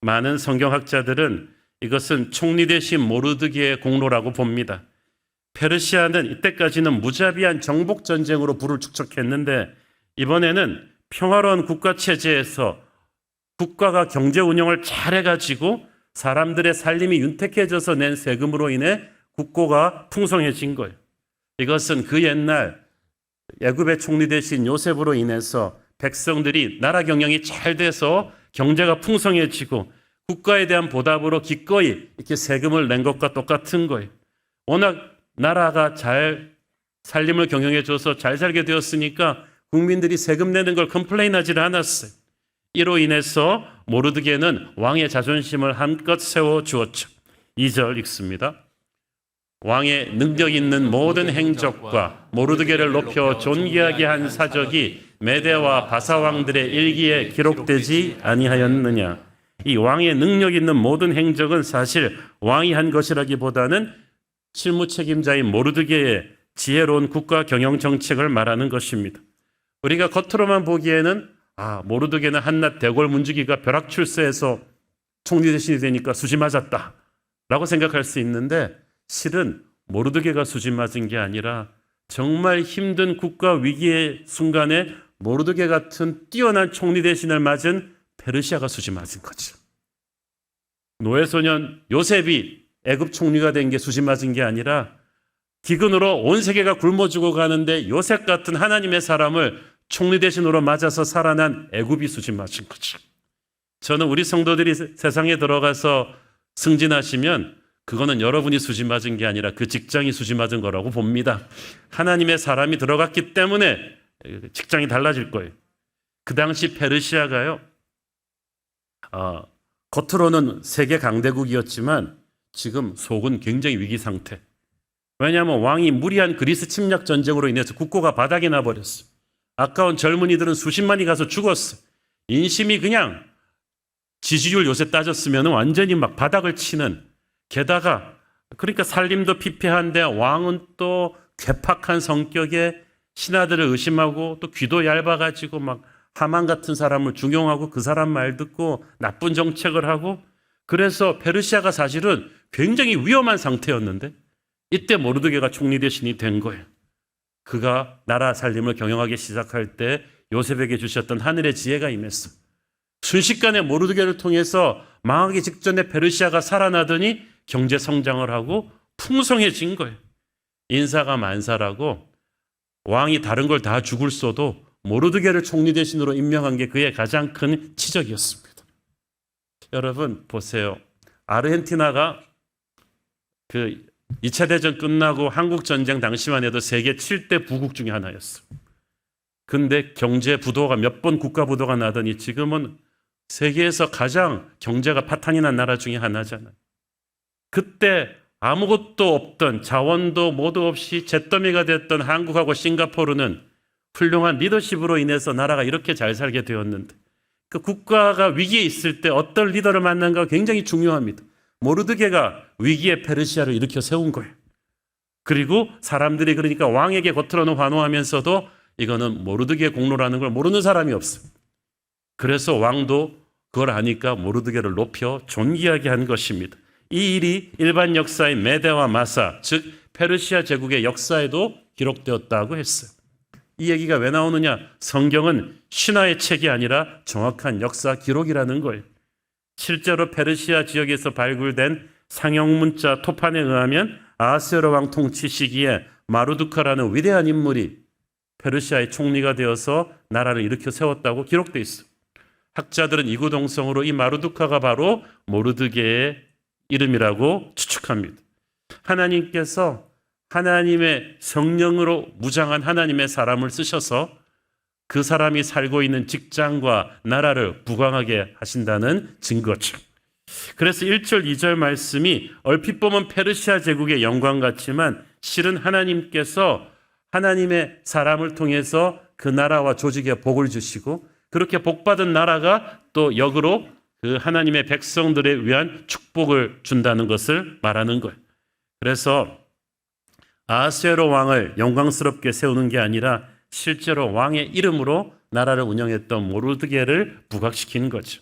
많은 성경학자들은 이것은 총리 대신 모르드게의 공로라고 봅니다. 페르시아는 이때까지는 무자비한 정복 전쟁으로 부를 축적했는데 이번에는 평화로운 국가 체제에서 국가가 경제 운영을 잘해가지고 사람들의 살림이 윤택해져서 낸 세금으로 인해 국고가 풍성해진 거예요. 이것은 그 옛날 애굽의 총리 대신 요셉으로 인해서 백성들이 나라 경영이 잘 돼서 경제가 풍성해지고 국가에 대한 보답으로 기꺼이 이렇게 세금을 낸 것과 똑같은 거예요. 워낙 나라가 잘 살림을 경영해 줘서 잘 살게 되었으니까 국민들이 세금 내는 걸 컴플레인하지 않았어요. 이로 인해서 모르드게는 왕의 자존심을 한껏 세워 주었죠. 2절 읽습니다. 왕의 능력 있는 모든 행적과 모르드게를 높여 존귀하게 한 사적이 메대와 바사 왕들의 일기에 기록되지 아니하였느냐. 이 왕의 능력 있는 모든 행적은 사실 왕이 한 것이라기보다는 실무 책임자인 모르드게의 지혜로운 국가 경영 정책을 말하는 것입니다. 우리가 겉으로만 보기에는 모르드게는 한낱 대궐 문지기가 벼락출세해서 총리 대신이 되니까 수지 맞았다 라고 생각할 수 있는데, 실은 모르드게가 수지 맞은 게 아니라 정말 힘든 국가 위기의 순간에 모르드게 같은 뛰어난 총리 대신을 맞은 페르시아가 수지 맞은 거죠. 노예소년 요셉이 애굽 총리가 된 게 수지 맞은 게 아니라 기근으로 온 세계가 굶어 죽어가는데 요셉 같은 하나님의 사람을 총리 대신으로 맞아서 살아난 애굽이 수지 맞은 거죠. 저는 우리 성도들이 세상에 들어가서 승진하시면 그거는 여러분이 수지 맞은 게 아니라 그 직장이 수지 맞은 거라고 봅니다. 하나님의 사람이 들어갔기 때문에 직장이 달라질 거예요. 그 당시 페르시아가요, 겉으로는 세계 강대국이었지만 지금 속은 굉장히 위기 상태. 왜냐하면 왕이 무리한 그리스 침략 전쟁으로 인해서 국고가 바닥이 나버렸어. 아까운 젊은이들은 수십만이 가서 죽었어. 인심이 그냥 지지율 요새 따졌으면 완전히 막 바닥을 치는, 게다가 그러니까 살림도 피폐한데 왕은 또 괴팍한 성격에 신하들을 의심하고 또 귀도 얇아가지고 막 하만 같은 사람을 중용하고 그 사람 말 듣고 나쁜 정책을 하고, 그래서 페르시아가 사실은 굉장히 위험한 상태였는데 이때 모르드게가 총리 대신이 된 거예요. 그가 나라 살림을 경영하기 시작할 때 요셉에게 주셨던 하늘의 지혜가 임했어. 순식간에 모르드게를 통해서 망하기 직전에 페르시아가 살아나더니 경제 성장을 하고 풍성해진 거예요. 인사가 만사라고 왕이 다른 걸 다 죽을 써도 모르드게를 총리 대신으로 임명한 게 그의 가장 큰 치적이었습니다. 여러분 보세요. 아르헨티나가 그 2차 대전 끝나고 한국 전쟁 당시만 해도 세계 7대 부국 중에 하나였어. 근데 경제 부도가 몇 번 국가 부도가 나더니 지금은 세계에서 가장 경제가 파탄이 난 나라 중에 하나잖아요. 그때 아무것도 없던, 자원도 모두 없이 잿더미가 됐던 한국하고 싱가포르는 훌륭한 리더십으로 인해서 나라가 이렇게 잘 살게 되었는데, 그 국가가 위기에 있을 때 어떤 리더를 만난가가 굉장히 중요합니다. 모르드게가 위기의 페르시아를 일으켜 세운 거예요. 그리고 사람들이 그러니까 왕에게 겉으로는 환호하면서도 이거는 모르드게의 공로라는 걸 모르는 사람이 없어요. 그래서 왕도 그걸 아니까 모르드게를 높여 존귀하게 한 것입니다. 이 일이 일반 역사인 메대와 마사, 즉 페르시아 제국의 역사에도 기록되었다고 했어요. 이 얘기가 왜 나오느냐? 성경은 신화의 책이 아니라 정확한 역사 기록이라는 거예요. 실제로 페르시아 지역에서 발굴된 상형문자 토판에 의하면 아하스웨로 왕 통치 시기에 마르두카라는 위대한 인물이 페르시아의 총리가 되어서 나라를 일으켜 세웠다고 기록되어 있어요. 학자들은 이구동성으로 이 마르두카가 바로 모르드게의 이름이라고 추측합니다. 하나님께서 하나님의 성령으로 무장한 하나님의 사람을 쓰셔서 그 사람이 살고 있는 직장과 나라를 부강하게 하신다는 증거죠. 그래서 1절, 2절 말씀이 얼핏 보면 페르시아 제국의 영광 같지만 실은 하나님께서 하나님의 사람을 통해서 그 나라와 조직에 복을 주시고, 그렇게 복받은 나라가 또 역으로 그 하나님의 백성들에 위한 축복을 준다는 것을 말하는 거예요. 그래서 아하스웨로 왕을 영광스럽게 세우는 게 아니라 실제로 왕의 이름으로 나라를 운영했던 모르드게를 부각시키는 거죠.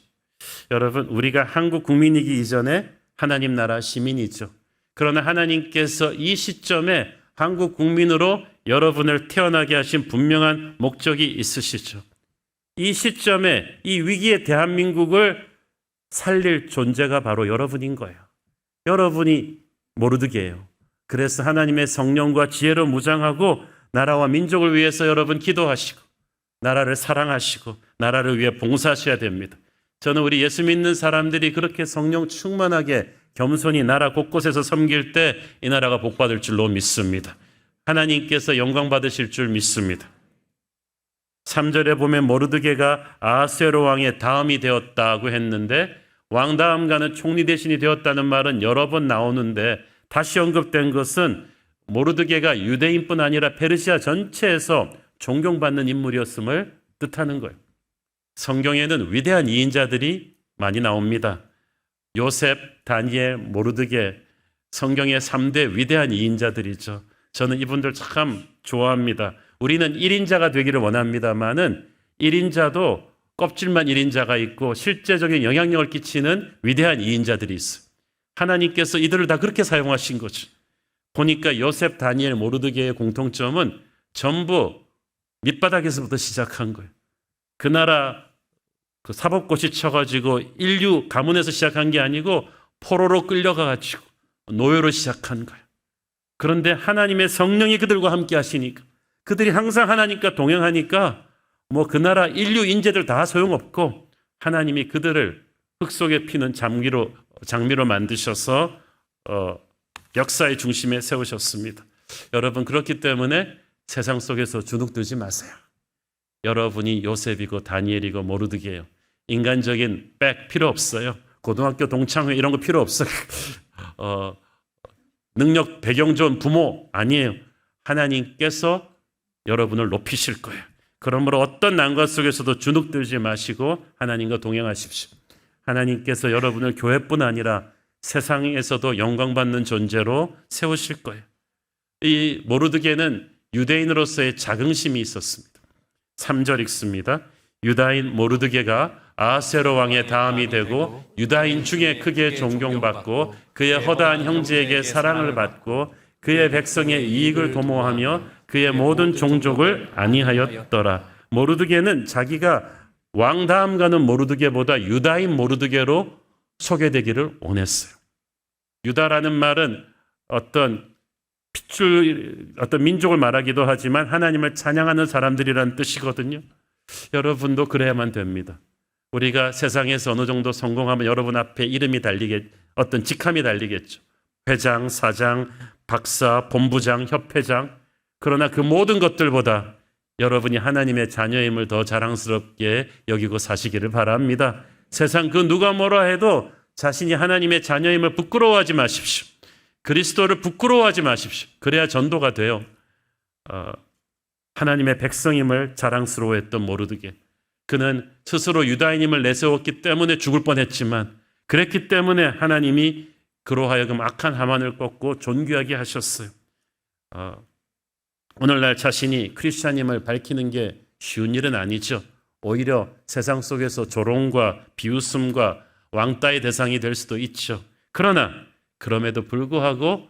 여러분, 우리가 한국 국민이기 이전에 하나님 나라 시민이죠. 그러나 하나님께서 이 시점에 한국 국민으로 여러분을 태어나게 하신 분명한 목적이 있으시죠. 이 시점에 이 위기의 대한민국을 살릴 존재가 바로 여러분인 거예요. 여러분이 모르드게예요. 그래서 하나님의 성령과 지혜로 무장하고 나라와 민족을 위해서 여러분 기도하시고 나라를 사랑하시고 나라를 위해 봉사하셔야 됩니다. 저는 우리 예수 믿는 사람들이 그렇게 성령 충만하게 겸손히 나라 곳곳에서 섬길 때 이 나라가 복받을 줄로 믿습니다. 하나님께서 영광 받으실 줄 믿습니다. 3절에 보면 모르드게가 아하스웨로 왕의 다음이 되었다고 했는데 왕 다음가는 총리 대신이 되었다는 말은 여러 번 나오는데 다시 언급된 것은 모르드게가 유대인뿐 아니라 페르시아 전체에서 존경받는 인물이었음을 뜻하는 거예요. 성경에는 위대한 이인자들이 많이 나옵니다. 요셉, 다니엘, 모르드게, 성경의 3대 위대한 이인자들이죠. 저는 이분들 참 좋아합니다. 우리는 1인자가 되기를 원합니다만은 1인자도 껍질만 1인자가 있고 실제적인 영향력을 끼치는 위대한 2인자들이 있어요. 하나님께서 이들을 다 그렇게 사용하신 거죠. 보니까 요셉, 다니엘, 모르드게의 공통점은 전부 밑바닥에서부터 시작한 거예요. 그 나라 그 사법고시 쳐가지고 인류 가문에서 시작한 게 아니고 포로로 끌려가가지고 노예로 시작한 거예요. 그런데 하나님의 성령이 그들과 함께 하시니까 그들이 항상 하나님과 동행하니까 뭐 그 나라 인류 인재들 다 소용없고 하나님이 그들을 흙 속에 피는 장미로 만드셔서 역사의 중심에 세우셨습니다. 여러분 그렇기 때문에 세상 속에서 주눅들지 마세요. 여러분이 요셉이고 다니엘이고 모르드게예요. 인간적인 백 필요 없어요. 고등학교 동창회 이런 거 필요 없어요. 능력 배경 좋은 부모 아니에요. 하나님께서 여러분을 높이실 거예요. 그러므로 어떤 난관 속에서도 주눅들지 마시고 하나님과 동행하십시오. 하나님께서 여러분을 교회뿐 아니라 세상에서도 영광받는 존재로 세우실 거예요. 이 모르드게는 유대인으로서의 자긍심이 있었습니다. 3절 읽습니다. 유다인 모르드게가 아하스웨로 왕의 다음이 되고 유다인 중에 크게 존경받고 그의 허다한 형제에게 사랑을 받고 그의 백성의 이익을 도모하며 그의 모든 종족을 안위하였더라. 모르드게는 자기가 왕 다음 가는 모르드게보다 유다인 모르드게로 소개되기를 원했어요. 유다라는 말은 어떤 민족을 말하기도 하지만 하나님을 찬양하는 사람들이라는 뜻이거든요. 여러분도 그래야만 됩니다. 우리가 세상에서 어느 정도 성공하면 여러분 앞에 이름이 어떤 직함이 달리겠죠. 회장, 사장, 박사, 본부장, 협회장. 그러나 그 모든 것들보다 여러분이 하나님의 자녀임을 더 자랑스럽게 여기고 사시기를 바랍니다. 세상 그 누가 뭐라 해도 자신이 하나님의 자녀임을 부끄러워하지 마십시오. 그리스도를 부끄러워하지 마십시오. 그래야 전도가 돼요. 하나님의 백성임을 자랑스러워했던 모르드게. 그는 스스로 유다인임을 내세웠기 때문에 죽을 뻔했지만 그랬기 때문에 하나님이 그로 하여금 악한 하만을 꺾고 존귀하게 하셨어요. 오늘날 자신이 크리스찬임을 밝히는 게 쉬운 일은 아니죠. 오히려 세상 속에서 조롱과 비웃음과 왕따의 대상이 될 수도 있죠. 그러나 그럼에도 불구하고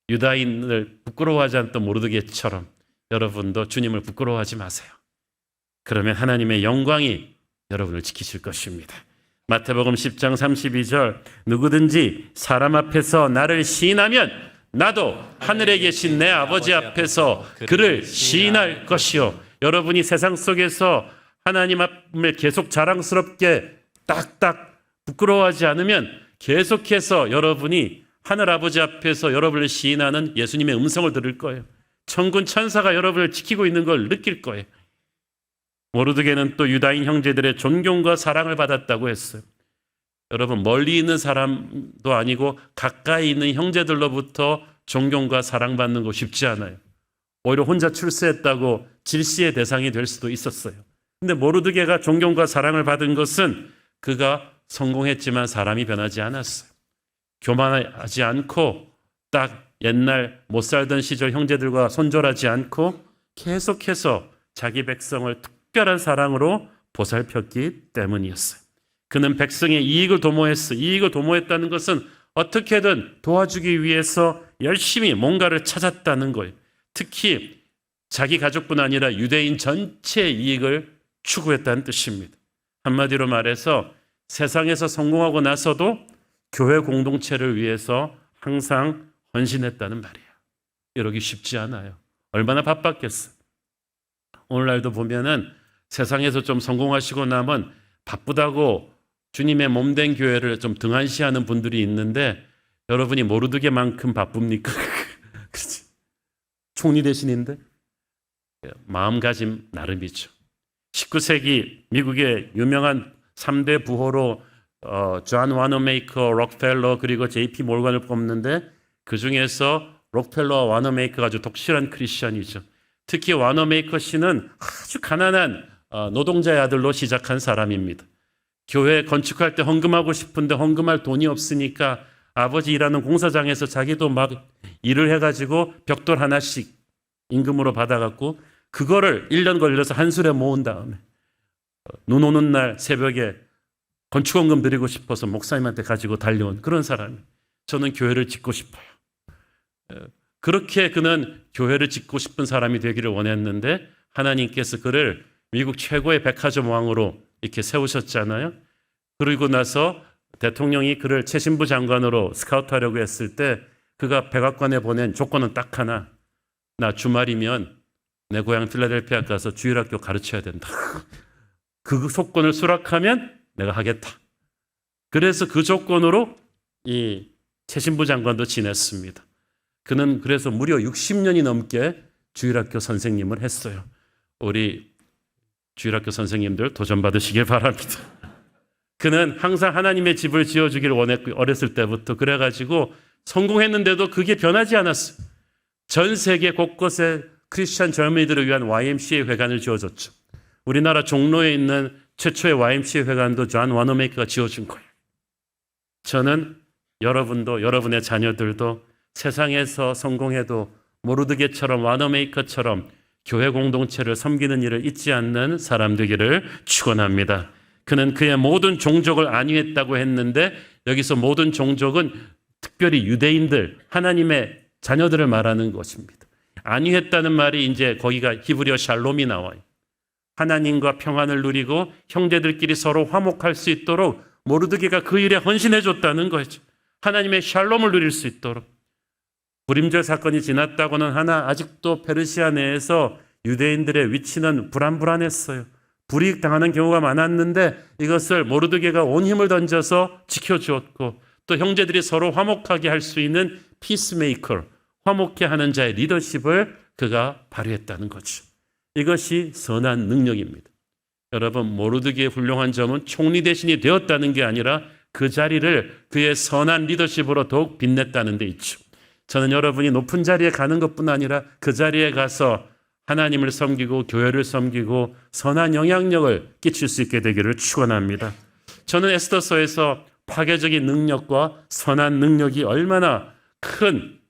유다인을 부끄러워하지 않던 모르드게처럼 여러분도 주님을 부끄러워하지 마세요. 그러면 하나님의 영광이 여러분을 지키실 것입니다. 마태복음 10장 32절 누구든지 사람 앞에서 나를 시인하면 나도 하늘에 계신 내 아버지 앞에서 그를 시인할 것이요. 여러분이 세상 속에서 하나님 앞을 계속 자랑스럽게 딱딱 부끄러워하지 않으면 계속해서 여러분이 하늘 아버지 앞에서 여러분을 시인하는 예수님의 음성을 들을 거예요. 천군 천사가 여러분을 지키고 있는 걸 느낄 거예요. 모르드게는 또 유다인 형제들의 존경과 사랑을 받았다고 했어요. 여러분 멀리 있는 사람도 아니고 가까이 있는 형제들로부터 존경과 사랑받는 거 쉽지 않아요. 오히려 혼자 출세했다고 질시의 대상이 될 수도 있었어요. 근데 모르드게가 존경과 사랑을 받은 것은 그가 성공했지만 사람이 변하지 않았어요. 교만하지 않고 딱 옛날 못 살던 시절 형제들과 손절하지 않고 계속해서 자기 백성을 특별한 사랑으로 보살폈기 때문이었어요. 그는 백성의 이익을 도모했어요. 이익을 도모했다는 것은 어떻게든 도와주기 위해서 열심히 뭔가를 찾았다는 거예요. 특히 자기 가족뿐 아니라 유대인 전체의 이익을 추구했다는 뜻입니다. 한마디로 말해서 세상에서 성공하고 나서도 교회 공동체를 위해서 항상 헌신했다는 말이에요. 이러기 쉽지 않아요. 얼마나 바빴겠어요. 오늘날도 보면은 세상에서 좀 성공하시고 나면 바쁘다고 주님의 몸된 교회를 좀 등한시하는 분들이 있는데 여러분이 모르드게만큼 바쁩니까? 그렇지. 총리 대신인데 마음가짐 나름이죠. 19세기 미국의 유명한 3대 부호로 존 와너메이커, 록펠러 그리고 JP 몰건을 뽑는데 그 중에서 록펠러와 와너메이커가 아주 독실한 크리스천이죠. 특히 와너메이커 씨는 아주 가난한 노동자의 아들로 시작한 사람입니다. 교회 건축할 때 헌금하고 싶은데 헌금할 돈이 없으니까 아버지 일하는 공사장에서 자기도 막 일을 해가지고 벽돌 하나씩 임금으로 받아갖고 그거를 1년 걸려서 한술에 모은 다음에 눈 오는 날 새벽에 건축헌금 드리고 싶어서 목사님한테 가지고 달려온 그런 사람이 저는 교회를 짓고 싶어요. 그렇게 그는 교회를 짓고 싶은 사람이 되기를 원했는데 하나님께서 그를 미국 최고의 백화점 왕으로 이렇게 세우셨잖아요. 그리고 나서 대통령이 그를 최신부 장관으로 스카우트하려고 했을 때 그가 백악관에 보낸 조건은 딱 하나. 나 주말이면 내 고향 필라델피아 가서 주일학교 가르쳐야 된다. 그 조건을 수락하면 내가 하겠다. 그래서 그 조건으로 이 최신부 장관도 지냈습니다. 그는 그래서 무려 60년이 넘게 주일학교 선생님을 했어요. 우리 주일학교 선생님들 도전 받으시길 바랍니다. 그는 항상 하나님의 집을 지어주기를 원했고 어렸을 때부터 그래가지고 성공했는데도 그게 변하지 않았어요. 전 세계 곳곳에 크리스찬 젊은이들을 위한 YMCA 회관을 지어줬죠. 우리나라 종로에 있는 최초의 YMCA 회관도 존 와너메이커가 지어준 거예요. 저는 여러분도 여러분의 자녀들도 세상에서 성공해도 모르드게처럼 와너메이커처럼 교회 공동체를 섬기는 일을 잊지 않는 사람 되기를 축원합니다. 그는 그의 모든 종족을 안위했다고 했는데 여기서 모든 종족은 특별히 유대인들, 하나님의 자녀들을 말하는 것입니다. 안위했다는 말이 이제 거기가 히브리어 샬롬이 나와요. 하나님과 평안을 누리고 형제들끼리 서로 화목할 수 있도록 모르드게가 그 일에 헌신해 줬다는 거죠. 하나님의 샬롬을 누릴 수 있도록. 불임절 사건이 지났다고는 하나 아직도 페르시아 내에서 유대인들의 위치는 불안했어요. 불이익 당하는 경우가 많았는데 이것을 모르드게가 온 힘을 던져서 지켜주었고 또 형제들이 서로 화목하게 할 수 있는 피스메이커, 화목케 하는 자의 리더십을 그가 발휘했다는 거죠. 이것이 선한 능력입니다. 여러분, 모르드게의 훌륭한 점은 총리 대신이 되었다는 게 아니라 그 자리를 그의 선한 리더십으로 더욱 빛냈다는 데 있죠. 저는 여러분이 높은 자리에 가는 것뿐 아니라 그 자리에 가서 하나님을 섬기고 교회를 섬기고 선한 영향력을 끼칠 수 있게 되기를 축원합니다. 저는 에스더서에서 파괴적인 능력과 선한 능력이 얼마나 큰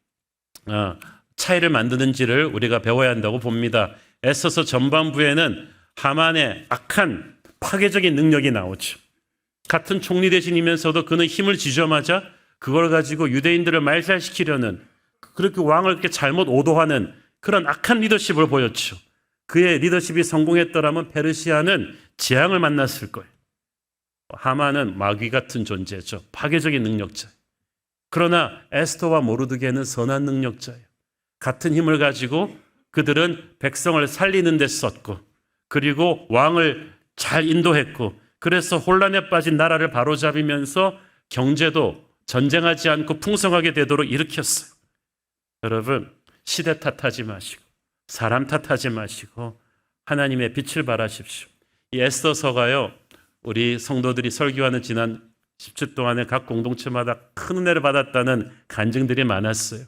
차이를 만드는지를 우리가 배워야 한다고 봅니다. 에스더서 전반부에는 하만의 악한 파괴적인 능력이 나오죠. 같은 총리 대신이면서도 그는 힘을 지자마자 그걸 가지고 유대인들을 말살시키려는 그렇게 왕을 이렇게 잘못 오도하는 그런 악한 리더십을 보였죠. 그의 리더십이 성공했더라면 페르시아는 재앙을 만났을 거예요. 하만은 마귀 같은 존재죠. 파괴적인 능력자. 그러나 에스더와 모르드게는 선한 능력자예요. 같은 힘을 가지고 그들은 백성을 살리는 데 썼고 그리고 왕을 잘 인도했고 그래서 혼란에 빠진 나라를 바로잡으면서 경제도 전쟁하지 않고 풍성하게 되도록 일으켰어요. 여러분, 시대 탓하지 마시고 사람 탓하지 마시고 하나님의 빛을 발하십시오. 이 에스더서가요, 우리 성도들이 설교하는 지난 10주 동안에 각 공동체마다 큰 은혜를 받았다는 간증들이 많았어요.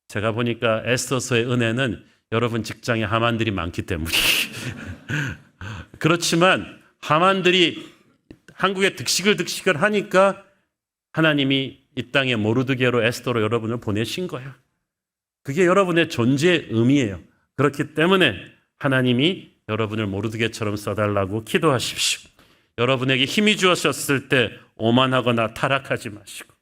제가 보니까 에스더서의 은혜는 여러분 직장에 하만들이 많기 때문이에요. 그렇지만 하만들이 한국에 득식을 하니까 하나님이 이 땅에 모르드게로 에스더로 여러분을 보내신 거예요. 그게 여러분의 존재의 의미예요. 그렇기 때문에 하나님이 여러분을 모르드게처럼 써달라고 기도하십시오. 여러분에게 힘이 주어졌을 때 오만하거나 타락하지 마시고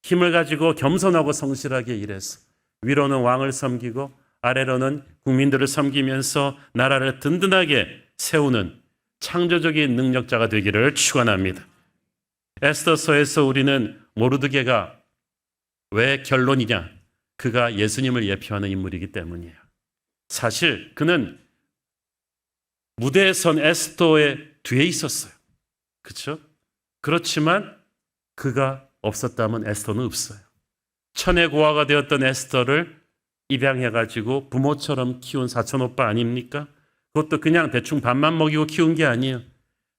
힘을 가지고 겸손하고 성실하게 일해서 위로는 왕을 섬기고 아래로는 국민들을 섬기면서 나라를 든든하게 세우는 창조적인 능력자가 되기를 축원합니다. 에스더서에서 우리는 모르드게가 왜 결론이냐? 그가 예수님을 예표하는 인물이기 때문이에요. 사실 그는 무대에 선 에스더의 뒤에 있었어요. 그렇죠? 그렇지만 그가 없었다면 에스더는 없어요. 천의 고아가 되었던 에스더를 입양해가지고 부모처럼 키운 사촌 오빠 아닙니까? 그것도 그냥 대충 밥만 먹이고 키운 게 아니에요.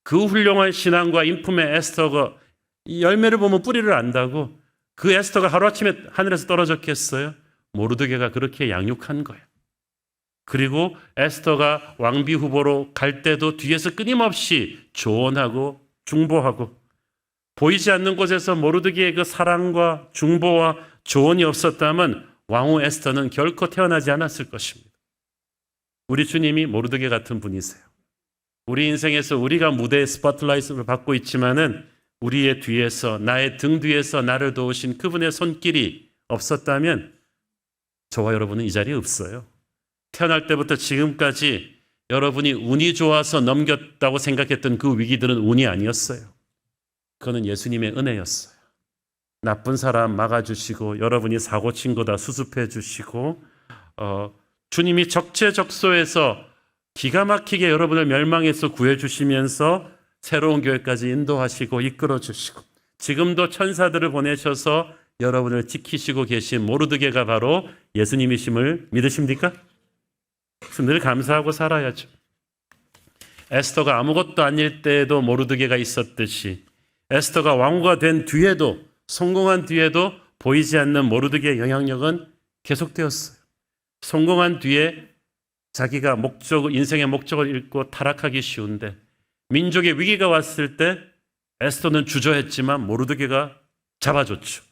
그 훌륭한 신앙과 인품의 에스더가 이 열매를 보면 뿌리를 안다고. 그 에스더가 하루아침에 하늘에서 떨어졌겠어요? 모르드게가 그렇게 양육한 거예요. 그리고 에스더가 왕비 후보로 갈 때도 뒤에서 끊임없이 조언하고 중보하고, 보이지 않는 곳에서 모르드게의 그 사랑과 중보와 조언이 없었다면 왕후 에스더는 결코 태어나지 않았을 것입니다. 우리 주님이 모르드게 같은 분이세요. 우리 인생에서 우리가 무대의 스포트라이트를 받고 있지만은 우리의 뒤에서, 나의 등 뒤에서 나를 도우신 그분의 손길이 없었다면 저와 여러분은 이 자리에 없어요. 태어날 때부터 지금까지 여러분이 운이 좋아서 넘겼다고 생각했던 그 위기들은 운이 아니었어요. 그거는 예수님의 은혜였어요. 나쁜 사람 막아주시고, 여러분이 사고 친 거 다 수습해 주시고, 주님이 적재적소에서 기가 막히게 여러분을 멸망에서 구해주시면서 새로운 교회까지 인도하시고 이끌어 주시고, 지금도 천사들을 보내셔서 여러분을 지키시고 계신 모르드게가 바로 예수님이심을 믿으십니까? 늘 감사하고 살아야죠. 에스더가 아무것도 아닐 때에도 모르드게가 있었듯이, 에스더가 왕후가 된 뒤에도, 성공한 뒤에도 보이지 않는 모르드게의 영향력은 계속되었어요. 성공한 뒤에 자기가 인생의 목적을 잃고 타락하기 쉬운데, 민족의 위기가 왔을 때 에스더는 주저했지만 모르드게가 잡아줬죠.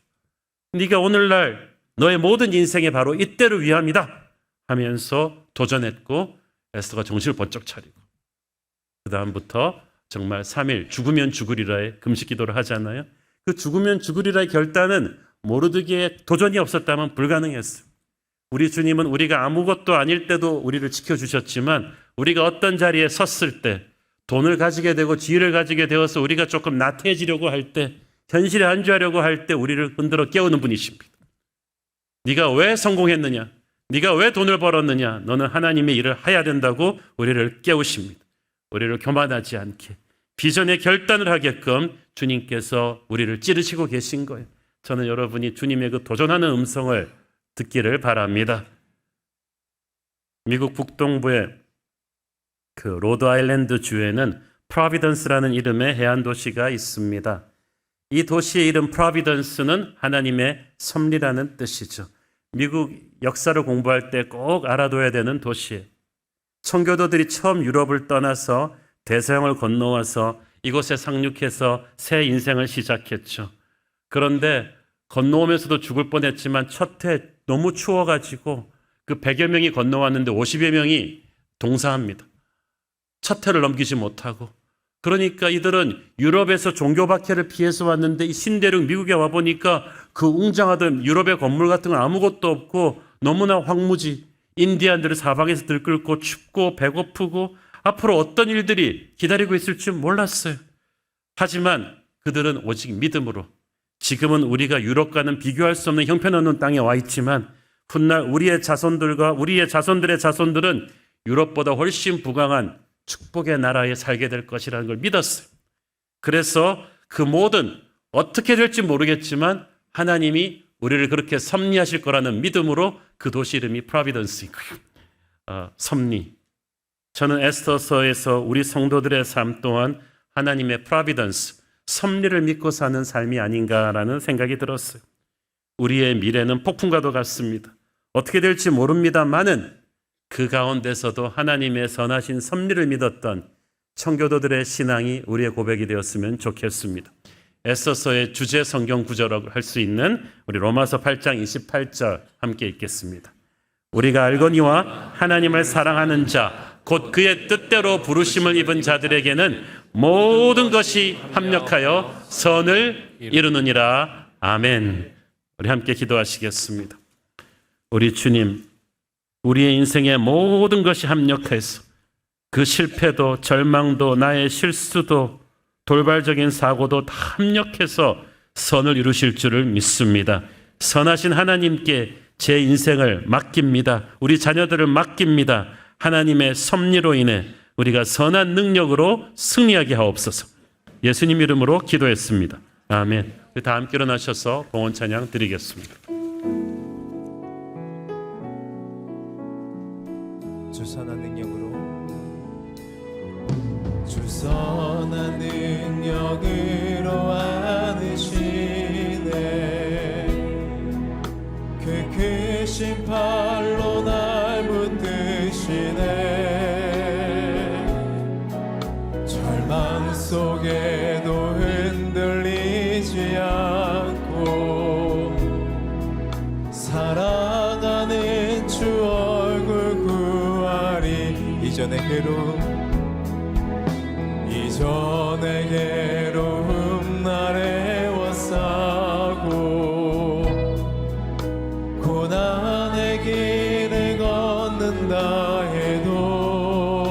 네가 오늘날 너의 모든 인생이 바로 이때를 위함이다 하면서 도전했고, 에스더가 정신을 번쩍 차리고, 그 다음부터 정말 3일 죽으면 죽으리라의 금식 기도를 하잖아요. 그 죽으면 죽으리라의 결단은 모르드게의 도전이 없었다면 불가능했어요. 우리 주님은 우리가 아무것도 아닐 때도 우리를 지켜주셨지만, 우리가 어떤 자리에 섰을 때, 돈을 가지게 되고 지위를 가지게 되어서 우리가 조금 나태해지려고 할 때, 현실에 안주하려고 할 때 우리를 흔들어 깨우는 분이십니다. 네가 왜 성공했느냐? 네가 왜 돈을 벌었느냐? 너는 하나님의 일을 해야 된다고 우리를 깨우십니다. 우리를 교만하지 않게, 비전의 결단을 하게끔 주님께서 우리를 찌르시고 계신 거예요. 저는 여러분이 주님의 그 도전하는 음성을 듣기를 바랍니다. 미국 북동부의 그 로드 아일랜드 주에는 프로비던스라는 이름의 해안 도시가 있습니다. 이 도시의 이름 프로비던스는 하나님의 섭리라는 뜻이죠. 미국 역사를 공부할 때 꼭 알아둬야 되는 도시예요. 청교도들이 처음 유럽을 떠나서 대서양을 건너와서 이곳에 상륙해서 새 인생을 시작했죠. 그런데 건너오면서도 죽을 뻔했지만 첫 해 너무 추워가지고 그 100여 명이 건너왔는데 50여 명이 동사합니다. 첫 해를 넘기지 못하고. 그러니까 이들은 유럽에서 종교 박해를 피해서 왔는데 이 신대륙 미국에 와보니까 그 웅장하던 유럽의 건물 같은 건 아무것도 없고 너무나 황무지, 인디안들을 사방에서 들끓고 춥고 배고프고 앞으로 어떤 일들이 기다리고 있을지 몰랐어요. 하지만 그들은 오직 믿음으로, 지금은 우리가 유럽과는 비교할 수 없는 형편없는 땅에 와 있지만 훗날 우리의 자손들과 우리의 자손들의 자손들은 유럽보다 훨씬 부강한 축복의 나라에 살게 될 것이라는 걸 믿었어요. 그래서 그 모든 어떻게 될지 모르겠지만 하나님이 우리를 그렇게 섭리하실 거라는 믿음으로 그 도시 이름이 프로비던스이고요. 섭리. 저는 에스더서에서 우리 성도들의 삶 또한 하나님의 프로비던스, 섭리를 믿고 사는 삶이 아닌가라는 생각이 들었어요. 우리의 미래는 폭풍과도 같습니다. 어떻게 될지 모릅니다만은 그 가운데서도 하나님의 선하신 섭리를 믿었던 청교도들의 신앙이 우리의 고백이 되었으면 좋겠습니다. 에스더서의 주제 성경 구절을 할 수 있는 우리 로마서 8장 28절 함께 읽겠습니다. 우리가 알거니와 하나님을 사랑하는 자, 곧 그의 뜻대로 부르심을 입은 자들에게는 모든 것이 합력하여 선을 이루느니라. 아멘. 우리 함께 기도하시겠습니다. 우리 주님, 우리의 인생의 모든 것이 합력해서 그 실패도 절망도 나의 실수도 돌발적인 사고도 다 합력해서 선을 이루실 줄을 믿습니다. 선하신 하나님께 제 인생을 맡깁니다. 우리 자녀들을 맡깁니다. 하나님의 섭리로 인해 우리가 선한 능력으로 승리하게 하옵소서. 예수님 이름으로 기도했습니다. 아멘. 다 함께 일어나셔서 봉헌 찬양 드리겠습니다. 주 선한 능력으로 주 선한 능력으로 안으시네 그 크신 팔로 날 붙드시네 절망 속에도 흔들리지 않고 사랑하는 주 얼굴 구하리 이전의 괴로움 날 애워싸고 고난의 길을 걷는다 해도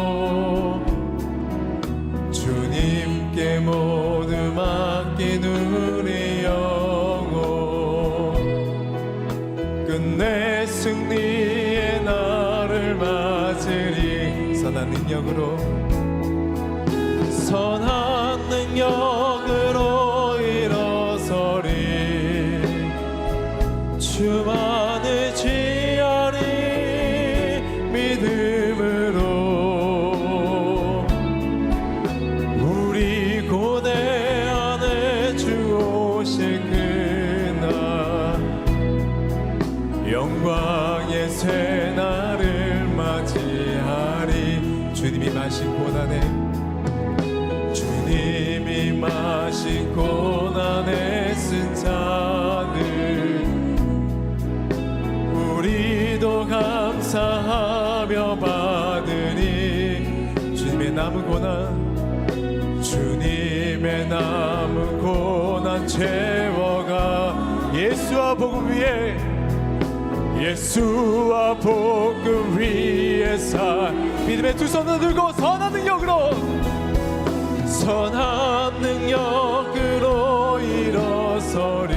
주님께 모두 맡긴 우리 영혼 끝내 승리의 날을 맞으리 선한 능력으로 일어서리 주만을 지하리 믿음으로 우리 고뇌 안에 주 오실 그날 영광의 새날을 맞이하리 주님이 마신 고난에 주님이 마신 고난에 쓴 잔을 우리도 감사하며 받으니 주님의 남은 고난 채워가 예수와 복음 위에 살 믿음의 두 손을 들고 선한 능력으로 일어서리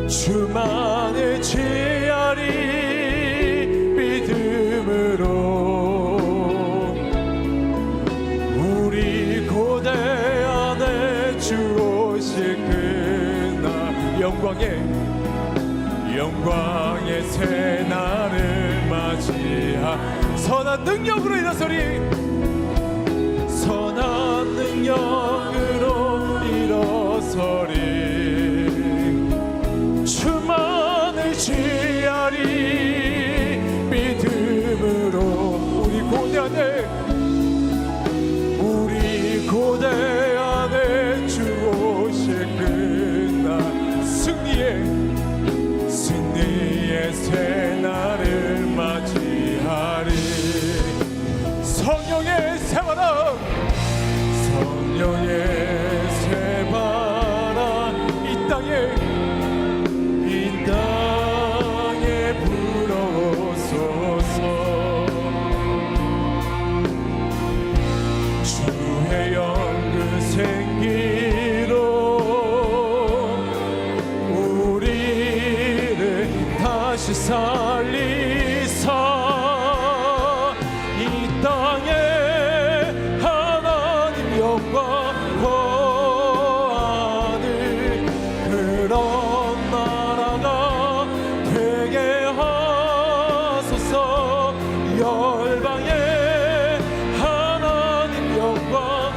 주만을 지하리 믿음으로 우리 고대 안에 주 오실 그날 영광의 새날을 맞이하 선한 능력으로 일어서리 선한 능력으로 일어서리 주만을 지하리 믿음으로 우리 고대 안에 주 오실 그날 승리의 새날을 맞이하리 성령의 새바람 이 땅에 불어오소서 주의 영그 생기로 우리를 다시 살리사 이 땅에 영광 거하는 그런 나라가 되게 하소서 열방에 하나님 영광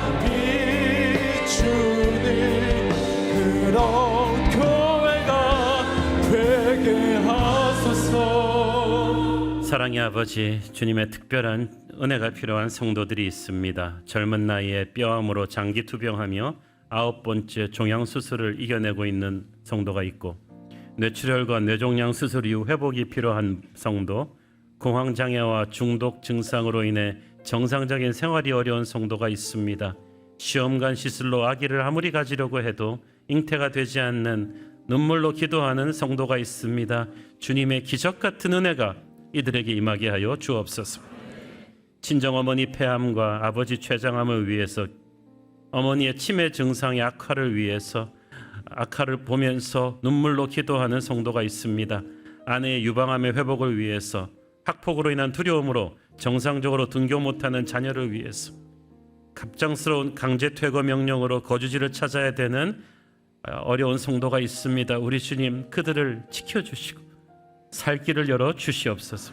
비추는 그런 교회가 되게 하소서 사랑의 아버지, 주님의 특별한 은혜가 필요한 성도들이 있습니다. 젊은 나이에 뼈암으로 장기 투병하며 9번째 종양 수술을 이겨내고 있는 성도가 있고 뇌출혈과 뇌종양 수술 이후 회복이 필요한 성도, 공황장애와 중독 증상으로 인해 정상적인 생활이 어려운 성도가 있습니다. 시험관 시술로 아기를 아무리 가지려고 해도 잉태가 되지 않는 눈물로 기도하는 성도가 있습니다. 주님의 기적 같은 은혜가 이들에게 임하게 하여 주옵소서. 친정어머니 폐암과 아버지 췌장암을 위해서 어머니의 치매 증상의 악화를 위해서 악화를 보면서 눈물로 기도하는 성도가 있습니다. 아내의 유방암의 회복을 위해서 학폭으로 인한 두려움으로 정상적으로 등교 못하는 자녀를 위해서 갑작스러운 강제 퇴거 명령으로 거주지를 찾아야 되는 어려운 성도가 있습니다. 우리 주님 그들을 지켜주시고 살 길을 열어 주시옵소서.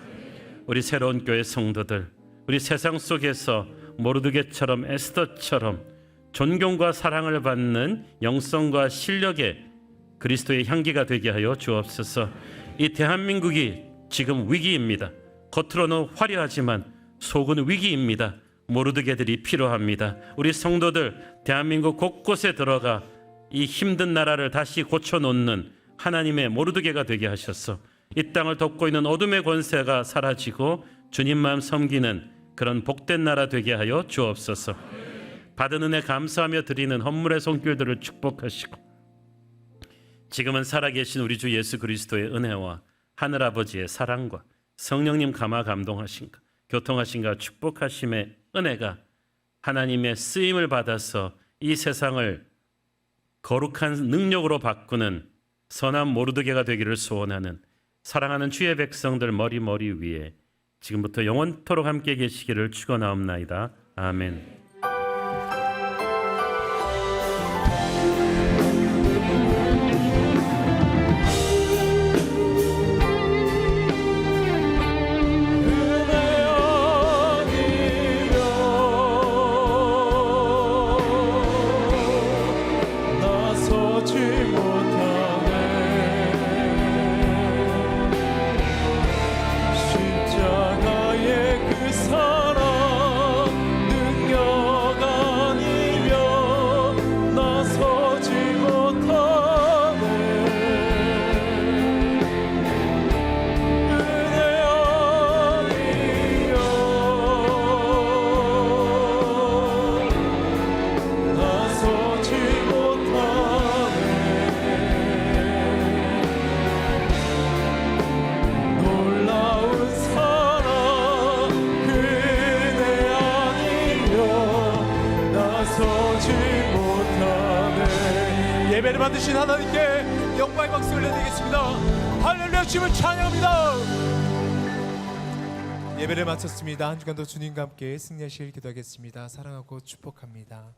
우리 새로운 교회 성도들, 우리 세상 속에서 모르드게처럼 에스더처럼 존경과 사랑을 받는 영성과 실력의 그리스도의 향기가 되게 하여 주옵소서. 이 대한민국이 지금 위기입니다. 겉으로는 화려하지만 속은 위기입니다. 모르드게들이 필요합니다. 우리 성도들 대한민국 곳곳에 들어가 이 힘든 나라를 다시 고쳐놓는 하나님의 모르드게가 되게 하셔서 이 땅을 덮고 있는 어둠의 권세가 사라지고 주님만 섬기는 그런 복된 나라 되게 하여 주옵소서. 받은 은혜 감사하며 드리는 헌물의 손길들을 축복하시고 지금은 살아계신 우리 주 예수 그리스도의 은혜와 하늘아버지의 사랑과 성령님 감화 감동하신가 교통하신가 축복하심의 은혜가 하나님의 쓰임을 받아서 이 세상을 거룩한 능력으로 바꾸는 선한 모르드게가 되기를 소원하는 사랑하는 주의 백성들 머리 위에 지금부터 영원토록 함께 계시기를 축원하옵나이다. 아멘. 예배를 받으신 하나님께 영광의 박수 올려드리겠습니다. 할렐루야. 주님을 찬양합니다. 예배를 마쳤습니다. 한 주간도 주님과 함께 승리하시길 기도하겠습니다. 사랑하고 축복합니다.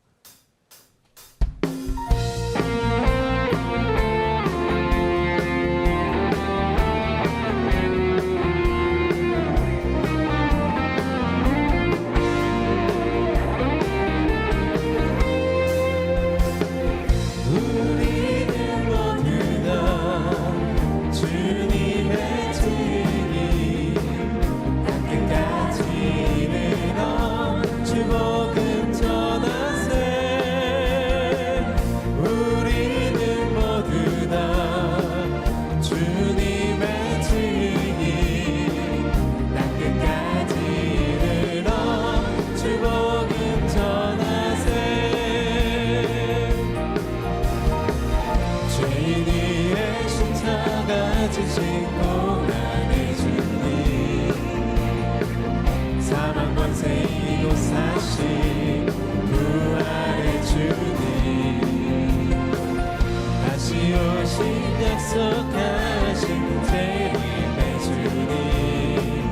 약속하신 재림의 주님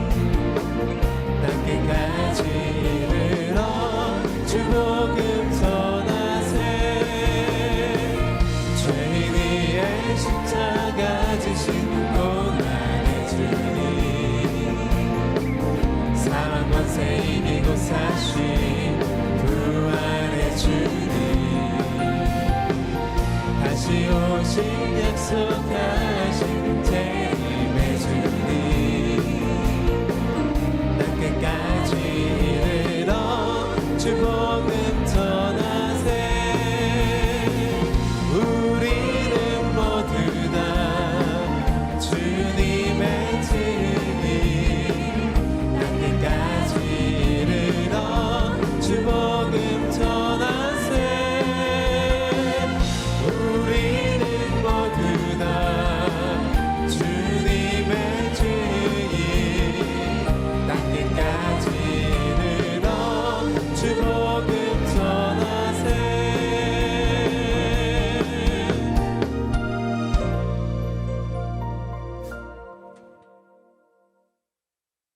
땅끝까지 이르러 주 복음 전하세 죄인 위에 십자가 지신 고난의 주님 사망 권세 이기고 사신 부활의 주님 다시 오신 약속하신 재림